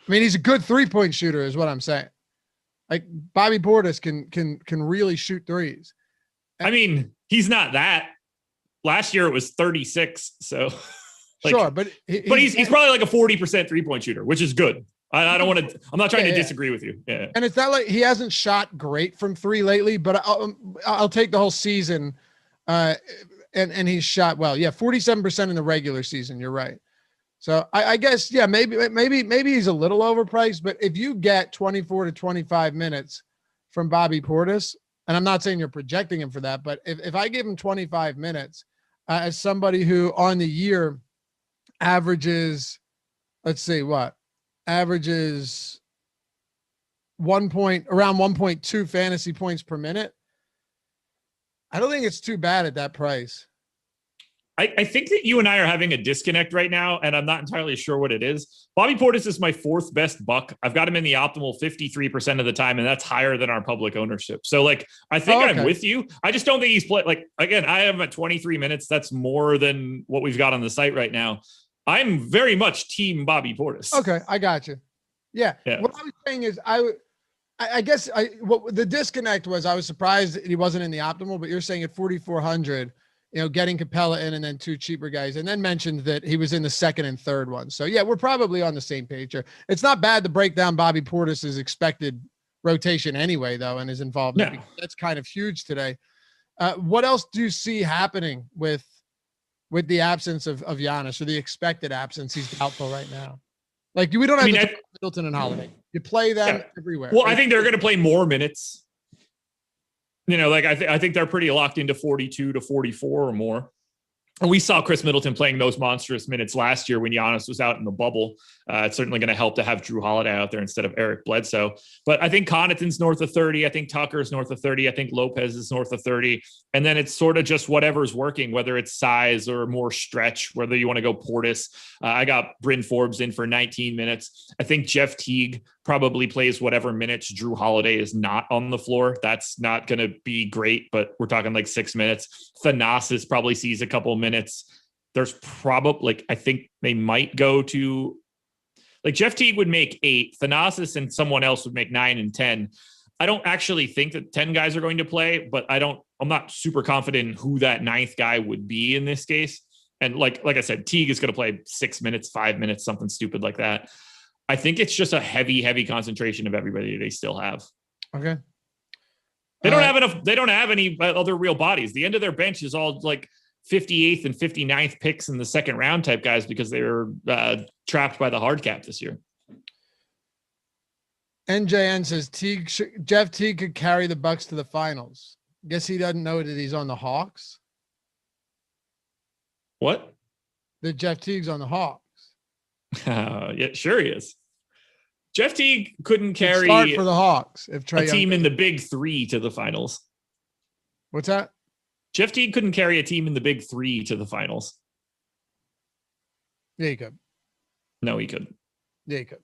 I mean, he's a good 3-point shooter is what I'm saying. Like, Bobby Portis can really shoot threes. I mean, he's not that. Last year it was 36. So sure, but he's probably like a 40% 3-point shooter, which is good. I don't want to. I'm not trying to disagree with you. Yeah, and it's not like he hasn't shot great from 3 lately, but I'll take the whole season and he's shot well. Yeah, 47% in the regular season. You're right. So I guess, yeah, maybe he's a little overpriced, but if you get 24 to 25 minutes from Bobby Portis, and I'm not saying you're projecting him for that, but if I give him 25 minutes as somebody who on the year averages, let's see what, averages around 1.2 fantasy points per minute, I don't think it's too bad at that price. I think that you and I are having a disconnect right now, and I'm not entirely sure what it is. Bobby Portis is my fourth best buck. I've got him in the optimal 53% of the time, and that's higher than our public ownership. So, like, I think I'm with you. I just don't think he's played. Like, again, I have him at 23 minutes. That's more than what we've got on the site right now. I'm very much team Bobby Portis. Okay, I got you. Yeah. What I was saying is I guess what the disconnect was, I was surprised that he wasn't in the optimal, but you're saying at 4,400, getting Capella in and then two cheaper guys, and then mentioned that he was in the second and third one. So yeah, we're probably on the same page here. It's not bad to break down Bobby Portis's expected rotation anyway, though, and his involvement. Because that's kind of huge today. What else do you see happening with the absence of Giannis, or the expected absence? He's doubtful right now. Like, we don't have Middleton and Holiday. You play them everywhere. Well, I think they're going to play more minutes. Like I think they're pretty locked into 42 to 44 or more. And we saw Chris Middleton playing those monstrous minutes last year when Giannis was out in the bubble. It's certainly going to help to have Jrue Holiday out there instead of Eric Bledsoe. But I think Connaughton's north of 30. I think Tucker's north of 30. I think Lopez is north of 30. And then it's sort of just whatever's working, whether it's size or more stretch, whether you want to go Portis. I got Bryn Forbes in for 19 minutes. I think Jeff Teague probably plays whatever minutes Jrue Holiday is not on the floor. That's not going to be great, but we're talking like 6 minutes. Thanasis probably sees a couple minutes. There's probably, I think they might go to, Jeff Teague would make 8. Thanasis and someone else would make 9 and 10. I don't actually think that 10 guys are going to play, but I'm not super confident in who that 9th guy would be in this case. And like I said, Teague is going to play 6 minutes, 5 minutes, something stupid like that. I think it's just a heavy concentration of everybody they still have. Okay. They don't have enough. They don't have any other real bodies. The end of their bench is all like 58th and 59th picks in the second round type guys because they were trapped by the hard cap this year. NJN says Jeff Teague could carry the Bucks to the finals. Guess he doesn't know that he's on the Hawks. What? That Jeff Teague's on the Hawks. Yeah, sure he is. Jeff Teague couldn't carry start for the Hawks if Trae a team in the big 3 to the finals. What's that? Jeff Teague couldn't carry a team in the big 3 to the finals. Yeah, he could. No, he couldn't. Yeah, he could.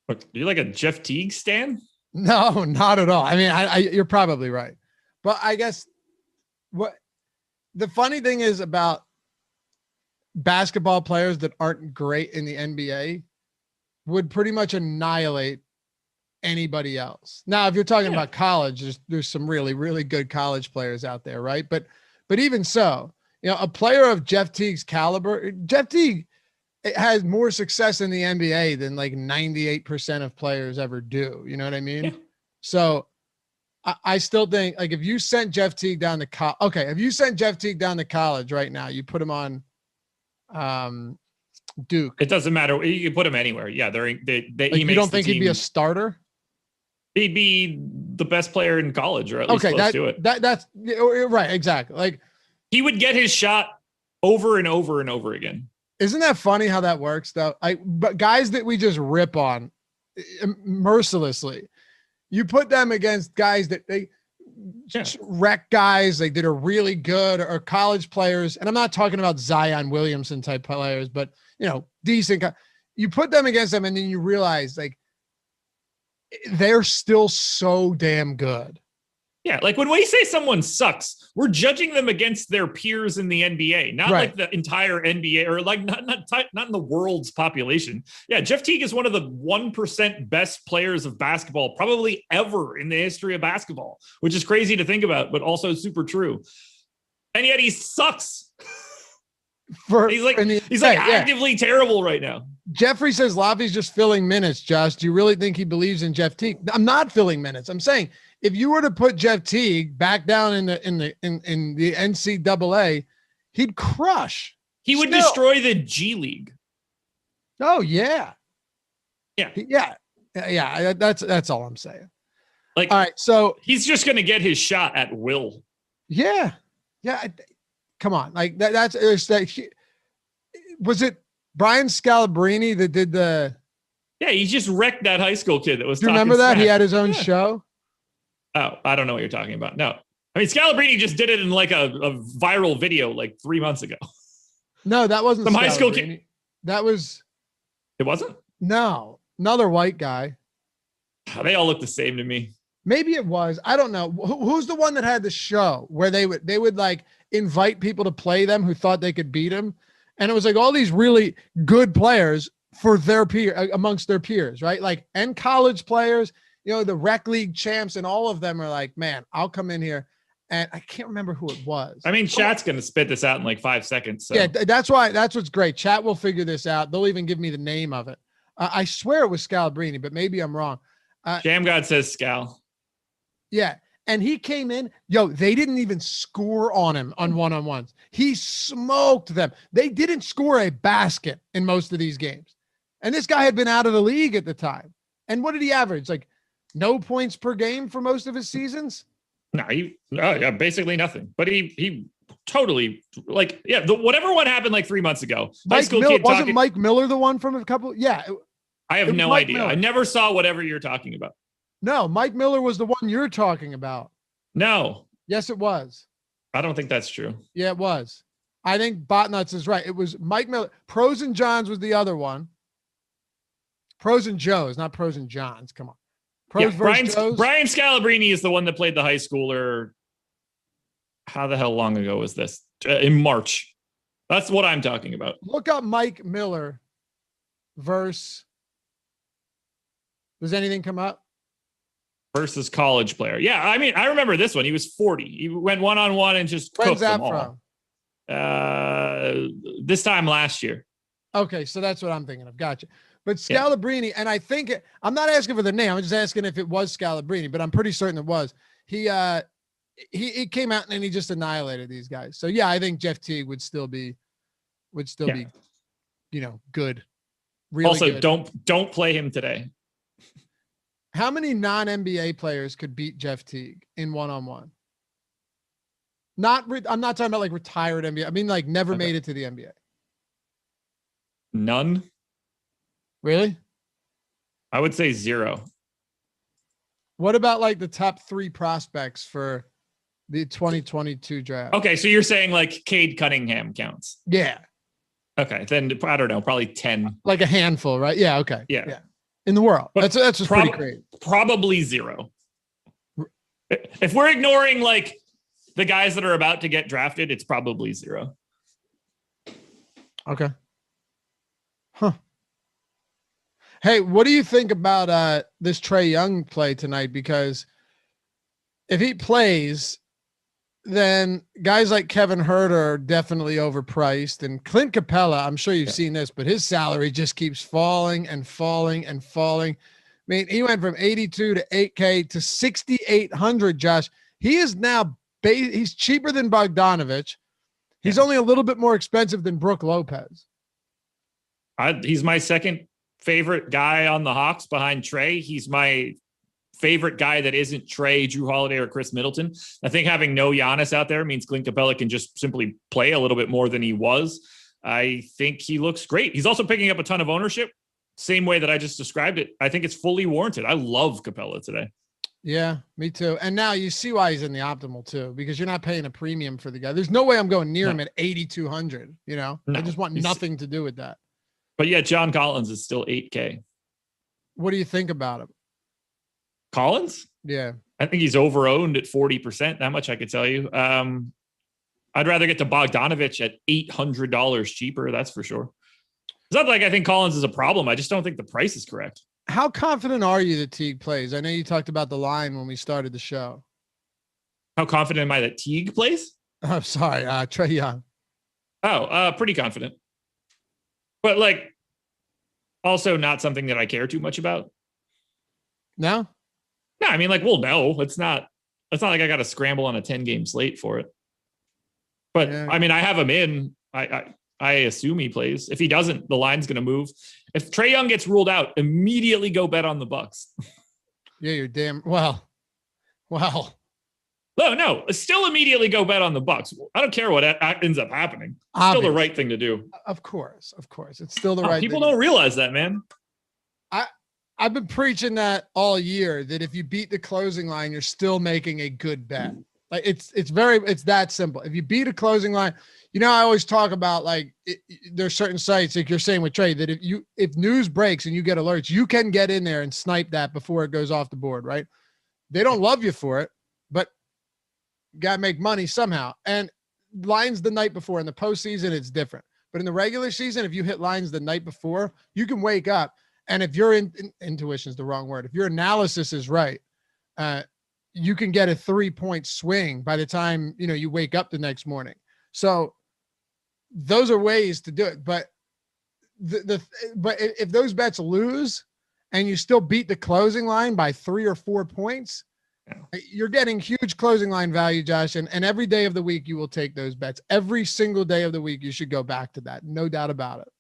Look, you're like a Jeff Teague stan? No, not at all. I mean, you're probably right. But I guess what the funny thing is about basketball players that aren't great in the NBA would pretty much annihilate anybody else. Now, if you're talking about college, there's some really, really good college players out there, right? But even so, a player of Jeff Teague's caliber, Jeff Teague has more success in the NBA than like 98% of players ever do. You know what I mean? Yeah. So I still think, like, if you sent Jeff Teague down to if you sent Jeff Teague down to college right now, you put him on Duke. It doesn't matter. You can put him anywhere. Yeah, you don't think he'd be a starter? He'd be the best player in college, or at least close to it. That's right. Exactly. Like, he would get his shot over and over and over again. Isn't that funny how that works, though? But guys that we just rip on mercilessly, you put them against guys that they wreck guys like that are really good, or college players. And I'm not talking about Zion Williamson type players, but decent. You put them against them, and then you realize like they're still so damn good. Yeah, like when we say someone sucks, we're judging them against their peers in the NBA, not like the entire NBA, or like not in the world's population. Yeah, Jeff Teague is one of the 1% best players of basketball probably ever in the history of basketball, which is crazy to think about, but also super true. And yet he sucks. He's actively terrible right now. Jeffrey says Lavi's just filling minutes. Josh, do you really think he believes in Jeff Teague? I'm not filling minutes. I'm saying if you were to put Jeff Teague back down in the NCAA, he'd crush. He would destroy the G League. Oh yeah. Yeah. That's all I'm saying. Like, all right, so he's just going to get his shot at will. Yeah. Come on, like was it Brian Scalabrine that did the? Yeah, he just wrecked that high school kid that was. Do you remember that? He had his own show. Oh, I don't know what you're talking about. No, I mean Scalabrine just did it in like a viral video like 3 months ago. No, that wasn't some high school kid. That was. It wasn't. No, another white guy. They all look the same to me. Maybe it was. I don't know. Who's the one that had the show where they would like invite people to play them who thought they could beat him, and it was like all these really good players for their amongst their peers, right? Like, and college players, the rec league champs, and all of them are like, man, I'll come in here, and I can't remember who it was. I mean, chat's going to spit this out in like 5 seconds. So. Yeah, that's what's great. Chat will figure this out. They'll even give me the name of it. I swear it was Scalabrine, but maybe I'm wrong. Jam God says Scal. Yeah. And he came in, they didn't even score on him on one-on-ones. He smoked them. They didn't score a basket in most of these games. And this guy had been out of the league at the time. And what did he average? Like no points per game for most of his seasons? No, basically nothing. But he totally whatever one happened like 3 months ago. Mike Miller the one from a couple? Yeah. I have no idea. Miller. I never saw whatever you're talking about. No, Mike Miller was the one you're talking about. No. Yes, it was. I don't think that's true. Yeah, it was. I think Botnuts is right. It was Mike Miller. Pros and Johns was the other one. Pros and Joes, not Pros and Johns. Come on. Pros versus Joes. Brian Scalabrine is the one that played the high schooler. How the hell long ago was this? In March. That's what I'm talking about. Look up Mike Miller versus. Does anything come up? Versus college player. Yeah, I mean, I remember this one. He was 40. He went one-on-one and just cooked them all. This time last year. Okay, so that's what I'm thinking of. Gotcha. But Scalabrine, and I think I'm not asking for the name. I'm just asking if it was Scalabrine, but I'm pretty certain it was. He came out and he just annihilated these guys. So yeah, I think Jeff Teague would still be, good. Really also, good. don't play him today. How many non-NBA players could beat Jeff Teague in one-on-one? I'm not talking about like retired NBA. I mean, like never made it to the NBA. None. Really? I would say 0. What about like the top 3 prospects for the 2022 draft? Okay, so you're saying like Cade Cunningham counts. Yeah. Okay, then I don't know, probably 10. Like a handful, right? Yeah. Okay. Yeah. In the world. But that's just pretty great. Probably 0. If we're ignoring like the guys that are about to get drafted, it's probably 0. Okay. Huh. Hey, what do you think about this Trae Young play tonight? Because if he plays, then guys like Kevin Huerter are definitely overpriced. And Clint Capella, I'm sure you've seen this, but his salary just keeps falling and falling and falling. I mean, he went from 82 to 8K to 6,800, Josh. He is now he's cheaper than Bogdanovich. He's only a little bit more expensive than Brook Lopez. He's my second favorite guy on the Hawks behind Trae. He's my favorite guy that isn't Trae, Jrue Holiday, or Chris Middleton. I think having no Giannis out there means Clint Capella can just simply play a little bit more than he was. I think he looks great. He's also picking up a ton of ownership, same way that I just described it. I think it's fully warranted. I love Capella today. Yeah, me too. And now you see why he's in the optimal too, because you're not paying a premium for the guy. There's no way I'm going near him at 8,200. I just want nothing to do with that. But yeah, John Collins is still 8K. What do you think about him? Collins? Yeah. I think he's over-owned at 40%. That much I could tell you. I'd rather get to Bogdanovich at $800 cheaper. That's for sure. It's not like I think Collins is a problem. I just don't think the price is correct. How confident are you that Teague plays? I know you talked about the line when we started the show. How confident am I that Teague plays? I'm sorry. Trae Young. Pretty confident. But like, Also not something that I care too much about. No? No, I mean, like, we'll know. It's not like I got to scramble on a 10-game slate for it. But yeah. I mean, I have him in. I assume he plays. If he doesn't, the line's going to move. If Trae Young gets ruled out, immediately go bet on the Bucks. Yeah, you're damn well. No, still immediately go bet on the Bucks. I don't care what ends up happening. It's still the right thing to do. Of course. It's still the right people thing. Don't realize that, man. I've been preaching that all year, that if you beat the closing line, you're still making a good bet. Like it's that simple. If you beat a closing line, I always talk about there's certain sites, like you're saying with Trae, that if news breaks and you get alerts, you can get in there and snipe that before it goes off the board, right? They don't love you for it, but you got to make money somehow. And lines the night before in the postseason, it's different. But in the regular season, if you hit lines the night before, you can wake up. And if your intuition is the wrong word, if your analysis is right, you can get a 3-point swing by the time, you wake up the next morning. So those are ways to do it. But but if those bets lose and you still beat the closing line by 3 or 4 points, you're getting huge closing line value, Josh. And every day of the week, you will take those bets. Every single day of the week, you should go back to that. No doubt about it.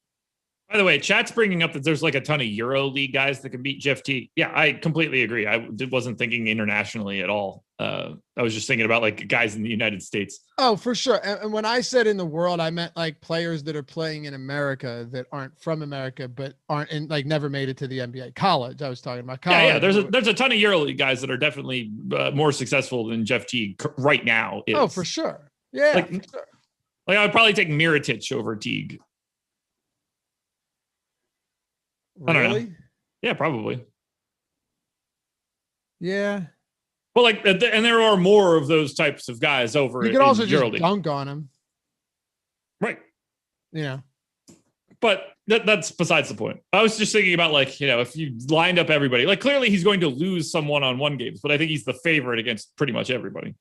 By the way, chat's bringing up that there's like a ton of Euro League guys that can beat Jeff Teague. Yeah, I completely agree. I wasn't thinking internationally at all. I was just thinking about like guys in the United States. Oh, for sure. And when I said in the world, I meant like players that are playing in America that aren't from America, but aren't in, like never made it to the NBA. College, I was talking about college. Yeah. There's a ton of Euro League guys that are definitely more successful than Jeff Teague right now. Oh, for sure. Yeah. Like, for sure. Like I would probably take Mirotic over Teague. Really? I don't know. Yeah, probably. Yeah. Well, and there are more of those types of guys over. You could also just dunk on him, right? Yeah. But that's besides the point. I was just thinking about if you lined up everybody, clearly he's going to lose some one-on-one games, but I think he's the favorite against pretty much everybody.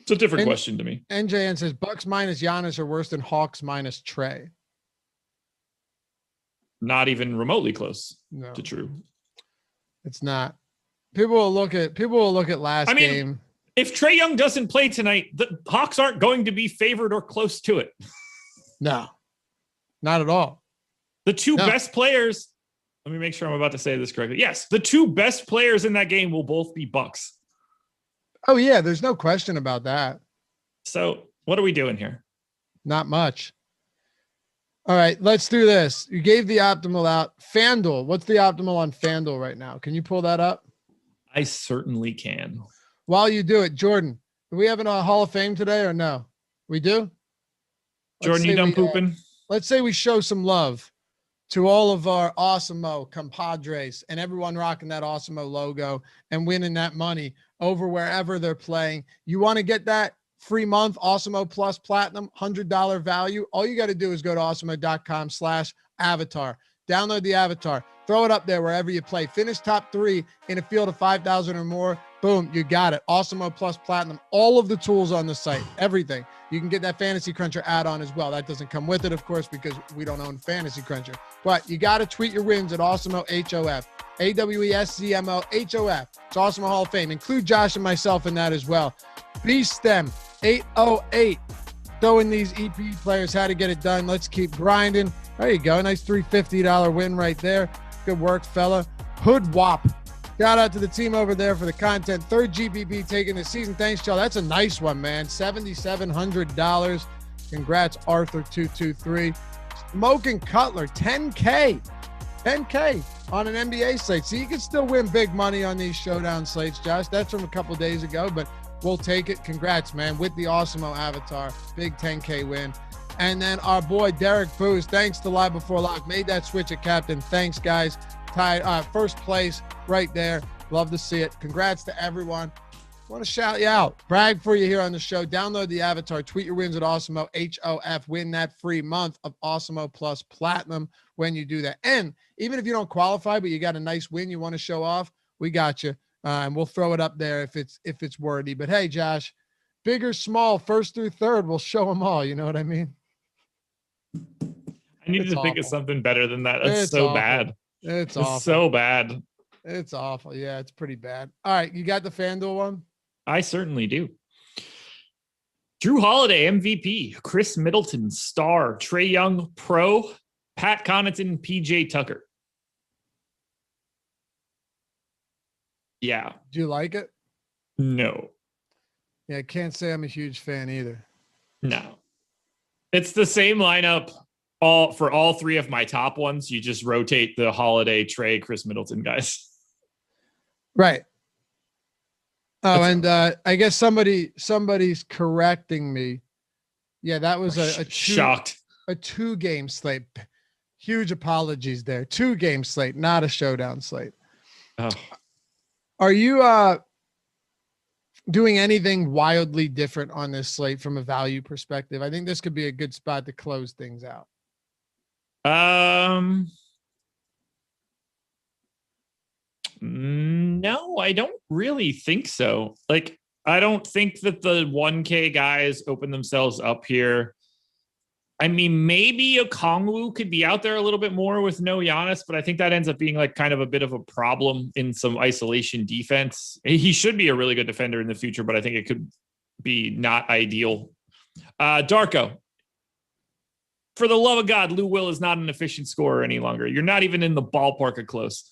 It's a different question to me. NJN says Bucks minus Giannis are worse than Hawks minus Trae. Not even remotely close to true. It's not. People will look at last game. If Trae Young doesn't play tonight, the Hawks aren't going to be favored or close to it. No, not at all. The two best players. Let me make sure I'm about to say this correctly. Yes, the two best players in that game will both be Bucks. Oh yeah, there's no question about that. So what are we doing here? Not much. All right, let's do this. You gave the optimal out. FanDuel, what's the optimal on FanDuel right now? Can you pull that up? I certainly can. While you do it, Jordan, are we having a Hall of Fame today or no? We do? Jordan, you done pooping? Let's say we show some love to all of our Awesemo compadres and everyone rocking that Awesemo logo and winning that money over wherever they're playing. You want to get that free month, Awesemo Plus Platinum, $100 value. All you got to do is go to awesemo.com/avatar. Download the avatar. Throw it up there wherever you play. Finish top 3 in a field of 5,000 or more. Boom, you got it. Awesemo Plus Platinum. All of the tools on the site. Everything. You can get that Fantasy Cruncher add-on as well. That doesn't come with it, of course, because we don't own Fantasy Cruncher. But you got to tweet your wins at Awesemo HOF. AWESCMO HOF. It's Awesemo Hall of Fame. Include Josh and myself in that as well. Beast them. 808. Throwing these EP players how to get it done. Let's keep grinding. There you go. Nice $350 win right there. Good work, fella. Hood Wop. Shout out to the team over there for the content. Third GPP taking the season. Thanks, y'all. That's a nice one, man. $7,700. Congrats, Arthur223. Smoking Cutler, 10K. 10K on an NBA slate. So you can still win big money on these Showdown slates, Josh. That's from a couple days ago, but we'll take it. Congrats, man, with the Awesemo avatar. Big 10K win. And then our boy Derek Booz, thanks to Live Before Lock, made that switch at captain. Thanks, guys. Tied first place right there. Love to see it. Congrats to everyone. Want to shout you out. Brag for you here on the show. Download the avatar. Tweet your wins at Awesemo HOF. Win that free month of Awesemo Plus Platinum when you do that. And even if you don't qualify, but you got a nice win you want to show off, we got you. And we'll throw it up there if it's worthy. But hey, Josh, big or small, first through third, we'll show them all. You know what I mean? I need to think of something better than that. That's so bad. It's awful. So bad. It's awful. Yeah, it's pretty bad. All right, you got the FanDuel one? I certainly do. Jrue Holiday, MVP. Chris Middleton, star. Trae Young, pro. Pat Connaughton, PJ Tucker. Yeah. Do you like it? No. Yeah, I can't say I'm a huge fan either. No. It's the same lineup for all three of my top ones. You just rotate the Holiday, Trae, Chris Middleton guys. Right. Oh, and I guess somebody's correcting me. Yeah, that was a shocked. A 2-game slate. Huge apologies there. 2-game slate, not a showdown slate. Oh. Are you doing anything wildly different on this slate from a value perspective? I think this could be a good spot to close things out. No, I don't really think so. Like, I don't think that the 1K guys open themselves up here. I mean, maybe a Kongwu could be out there a little bit more with no Giannis, but I think that ends up being like kind of a bit of a problem in some isolation defense. He should be a really good defender in the future, but I think it could be not ideal. Darko. For the love of God, Lou Will is not an efficient scorer any longer. You're not even in the ballpark of close.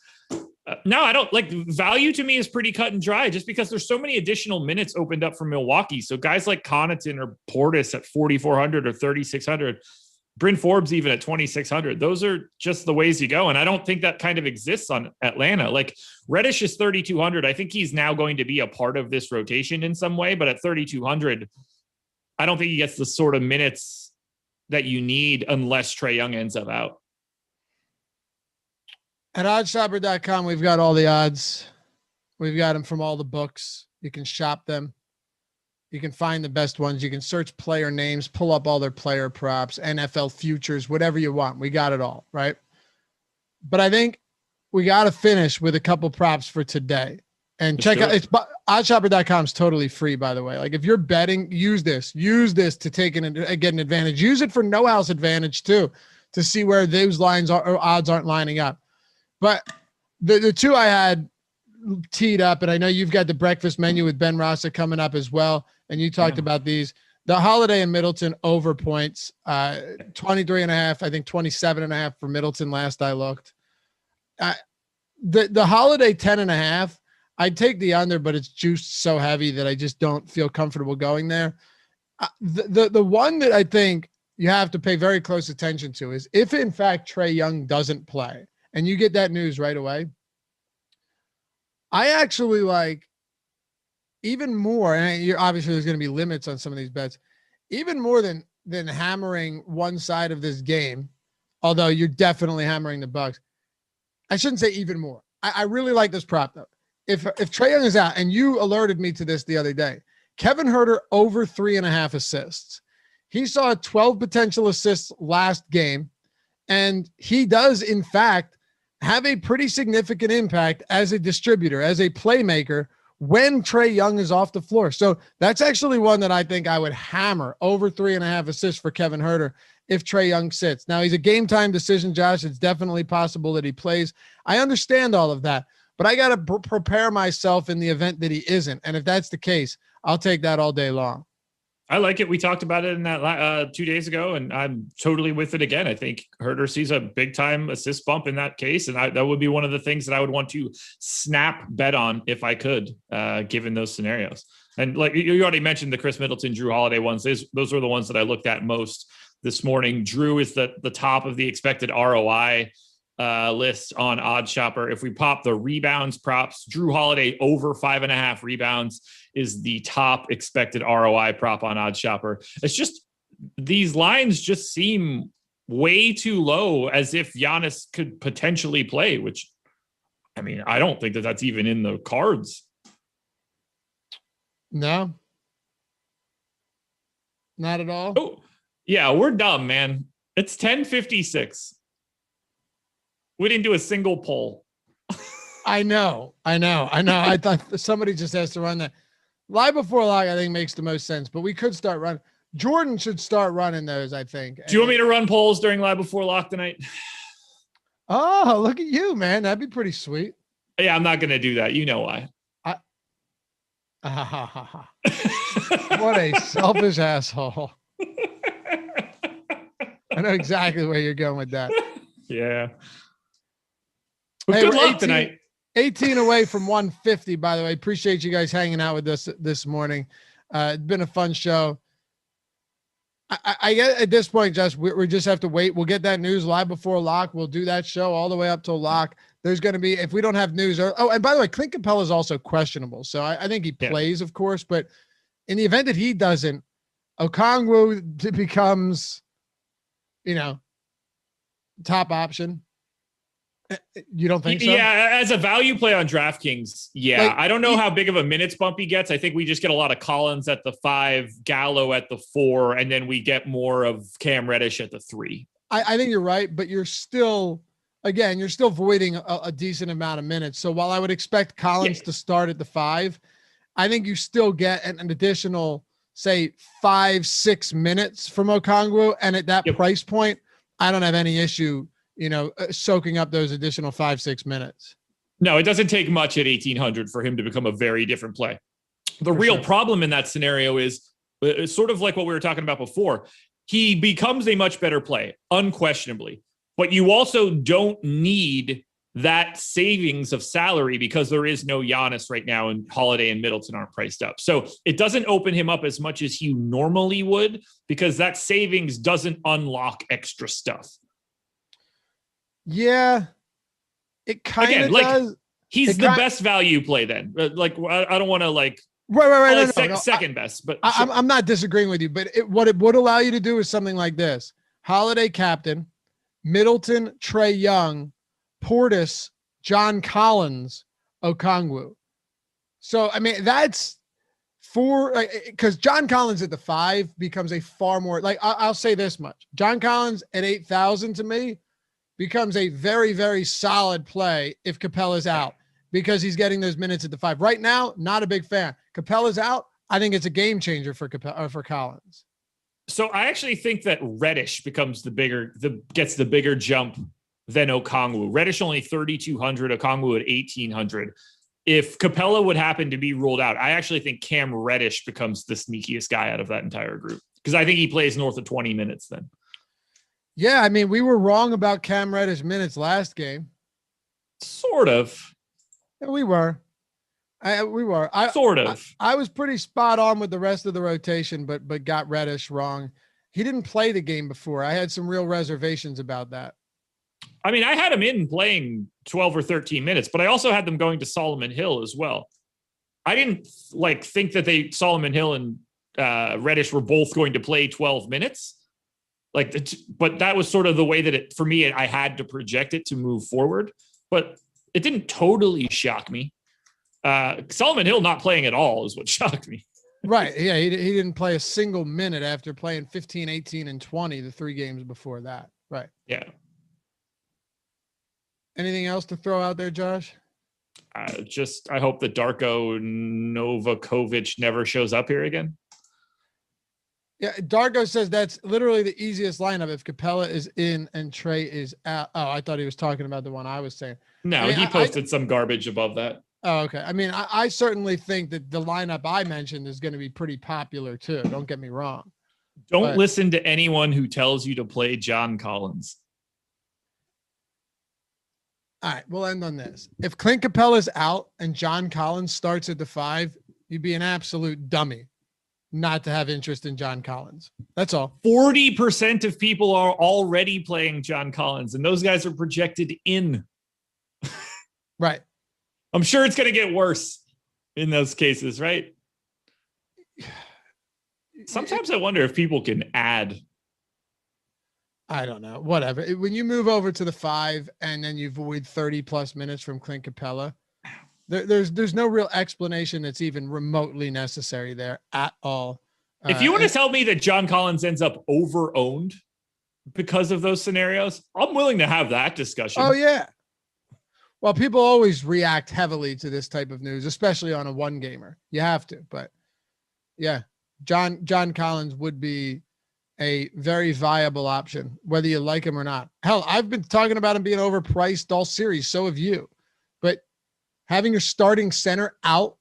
No, I don't like value to me is pretty cut and dry just because there's so many additional minutes opened up for Milwaukee. So guys like Connaughton or Portis at 4,400 or 3,600, Bryn Forbes even at 2,600. Those are just the ways you go. And I don't think that kind of exists on Atlanta. Like Reddish is 3,200. I think he's now going to be a part of this rotation in some way, but at 3,200, I don't think he gets the sort of minutes that you need unless Trae Young ends up out. At oddshopper.com, we've got all the odds. We've got them from all the books. You can shop them. You can find the best ones. You can search player names, pull up all their player props, NFL futures, whatever you want. We got it all, right? But I think we got to finish with a couple props for today. And check out, it's oddshopper.com is totally free, by the way. Like if you're betting, use this to get an advantage. Use it for no house advantage too, to see where those lines are or odds aren't lining up. But the two I had teed up, and I know you've got the breakfast menu with Ben Rossa coming up as well. And you talked about these, the Holiday and Middleton over points, 23.5, I think 27.5 for Middleton last I looked. The Holiday 10.5, I'd take the under, but it's juiced so heavy that I just don't feel comfortable going there. The one that I think you have to pay very close attention to is if in fact Trae Young doesn't play, and you get that news right away, I actually like even more, and you're obviously there's going to be limits on some of these bets, even more than hammering one side of this game, although you're definitely hammering the Bucks. I shouldn't say even more. I really like this prop though. If Trae Young is out, and you alerted me to this the other day, Kevin Huerter over 3.5 assists. He saw 12 potential assists last game, and he does in fact have a pretty significant impact as a distributor, as a playmaker when Trae Young is off the floor. So that's actually one that I think I would hammer over 3.5 assists for Kevin Huerter if Trae Young sits. Now he's a game time decision, Josh. It's definitely possible that he plays. I understand all of that, but I got to prepare myself in the event that he isn't. And if that's the case, I'll take that all day long. I like it. We talked about it in that 2 days ago, and I'm totally with it again. I think Huerter sees a big time assist bump in that case, and that would be one of the things that I would want to snap bet on if I could, given those scenarios. And like you already mentioned, the Chris Middleton, Jrue Holiday ones. Those were the ones that I looked at most this morning. Jrue is the top of the expected ROI list on OddsShopper. If we pop the rebounds props, Jrue Holiday over 5.5 rebounds is the top expected ROI prop on OddsShopper. It's just these lines just seem way too low, as if Giannis could potentially play, which I mean, I don't think that that's even in the cards. No, not at all. Oh, yeah, we're dumb, man. It's 10:56. We didn't do a single poll. I know. I thought somebody just has to run that. Live before lock, I think makes the most sense, but we could start running. Jordan should start running those, I think. Do you want me to run polls during live before lock tonight? Oh, look at you, man. That'd be pretty sweet. Yeah, I'm not going to do that. You know why. What a selfish asshole. I know exactly where you're going with that. Yeah. Well, hey, good luck tonight. 18 away from 150, by the way. Appreciate you guys hanging out with us this morning. It's been a fun show. I get at this point, we just have to wait. We'll get that news live before lock. We'll do that show all the way up till lock. There's going to be, if we don't have news, and by the way, Clint Capella is also questionable. So I think he plays, of course, but in the event that he doesn't, Okongwu becomes, top option. You don't think so? Yeah, as a value play on DraftKings, yeah. I don't know how big of a minutes bump he gets. I think we just get a lot of Collins at the 5, Gallo at the 4, and then we get more of Cam Reddish at the 3. I think you're right, but you're still voiding a decent amount of minutes. So while I would expect Collins to start at the 5, I think you still get an additional, say, 5-6 minutes from Okongwu. And at that price point, I don't have any issue soaking up those additional 5-6 minutes. No, it doesn't take much at 1,800 for him to become a very different play. The real problem in that scenario is sort of like what we were talking about before. He becomes a much better play, unquestionably, but you also don't need that savings of salary because there is no Giannis right now, and Holiday and Middleton aren't priced up. So it doesn't open him up as much as you normally would because that savings doesn't unlock extra stuff. Yeah, it kind of does. He's the best value play then. I don't want to right. Second best, but I'm not disagreeing with you. But what it would allow you to do is something like this: Holiday captain, Middleton, Trae Young, Portis, John Collins, Okongwu. So I mean that's because John Collins at the 5 becomes a far more I'll say this much: John Collins at 8,000 to me becomes a very, very solid play if Capella's out because he's getting those minutes at the 5. Right now, not a big fan. Capella's out. I think it's a game changer for Collins. So I actually think that Reddish becomes gets the bigger jump than Okongwu. Reddish only 3,200, Okongwu at 1,800. If Capella would happen to be ruled out, I actually think Cam Reddish becomes the sneakiest guy out of that entire group because I think he plays north of 20 minutes then. Yeah, I mean, we were wrong about Cam Reddish minutes last game. Sort of. Yeah, we were. I was pretty spot on with the rest of the rotation, but got Reddish wrong. He didn't play the game before. I had some real reservations about that. I mean, I had him in playing 12 or 13 minutes, but I also had them going to Solomon Hill as well. I didn't think that Solomon Hill and Reddish were both going to play 12 minutes. But that was sort of the way that for me, I had to project it to move forward, but it didn't totally shock me. Solomon Hill not playing at all is what shocked me. Right. Yeah. He didn't play a single minute after playing 15, 18, and 20, the 3 games before that. Right. Yeah. Anything else to throw out there, Josh? I hope that Darko Novakovic never shows up here again. Yeah, Darko says that's literally the easiest lineup if Capella is in and Trae is out. Oh, I thought he was talking about the one I was saying. No, he posted some garbage above that. Oh, okay. I mean, I certainly think that the lineup I mentioned is going to be pretty popular too. Don't get me wrong. Don't listen to anyone who tells you to play John Collins. All right, we'll end on this. If Clint Capella's out and John Collins starts at the 5, you'd be an absolute dummy not to have interest in John Collins. That's all. 40% of people are already playing John Collins, and those guys are projected in. Right. I'm sure it's going to get worse in those cases, right? Sometimes I wonder if people can add. I don't know. Whatever. When you move over to the 5 and then you void 30 plus minutes from Clint Capella, there's no real explanation that's even remotely necessary there at all. If you want to tell me that John Collins ends up over-owned because of those scenarios, I'm willing to have that discussion. Oh, yeah. Well, people always react heavily to this type of news, especially on a one-gamer. You have to. But, yeah, John Collins would be a very viable option, whether you like him or not. Hell, I've been talking about him being overpriced all series. So have you. But having your starting center out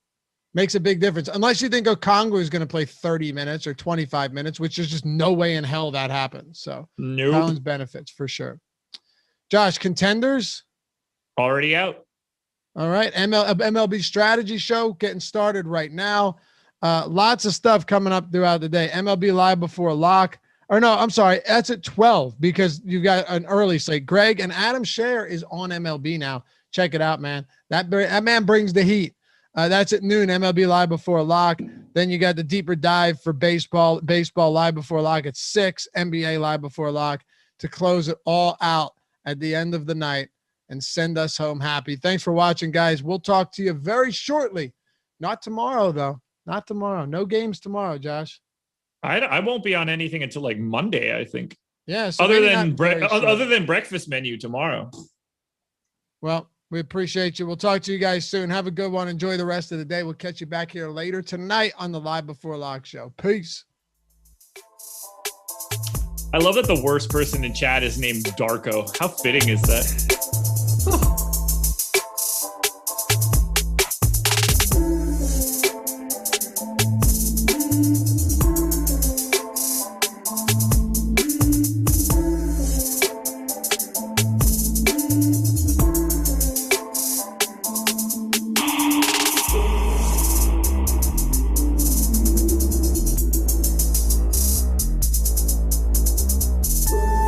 makes a big difference. Unless you think Okongwu is going to play 30 minutes or 25 minutes, which there's just no way in hell that happens. So Collins benefits for sure. Josh, contenders? Already out. All right. MLB strategy show getting started right now. Lots of stuff coming up throughout the day. MLB live before lock. Or no, I'm sorry. That's at 12 because you've got an early slate. Greg and Adam Scher is on MLB now. Check it out, man. That man brings the heat. That's at noon, MLB live before lock. Then you got the deeper dive for baseball live before lock at 6, NBA live before lock to close it all out at the end of the night and send us home happy. Thanks for watching, guys. We'll talk to you very shortly. Not tomorrow, though. Not tomorrow. No games tomorrow, Josh. I won't be on anything until like Monday, I think. Yeah. So other than breakfast menu tomorrow. Well, we appreciate you. We'll talk to you guys soon. Have a good one. Enjoy the rest of the day. We'll catch you back here later tonight on the Live Before Lock show. Peace. I love that the worst person in chat is named Darko. How fitting is that?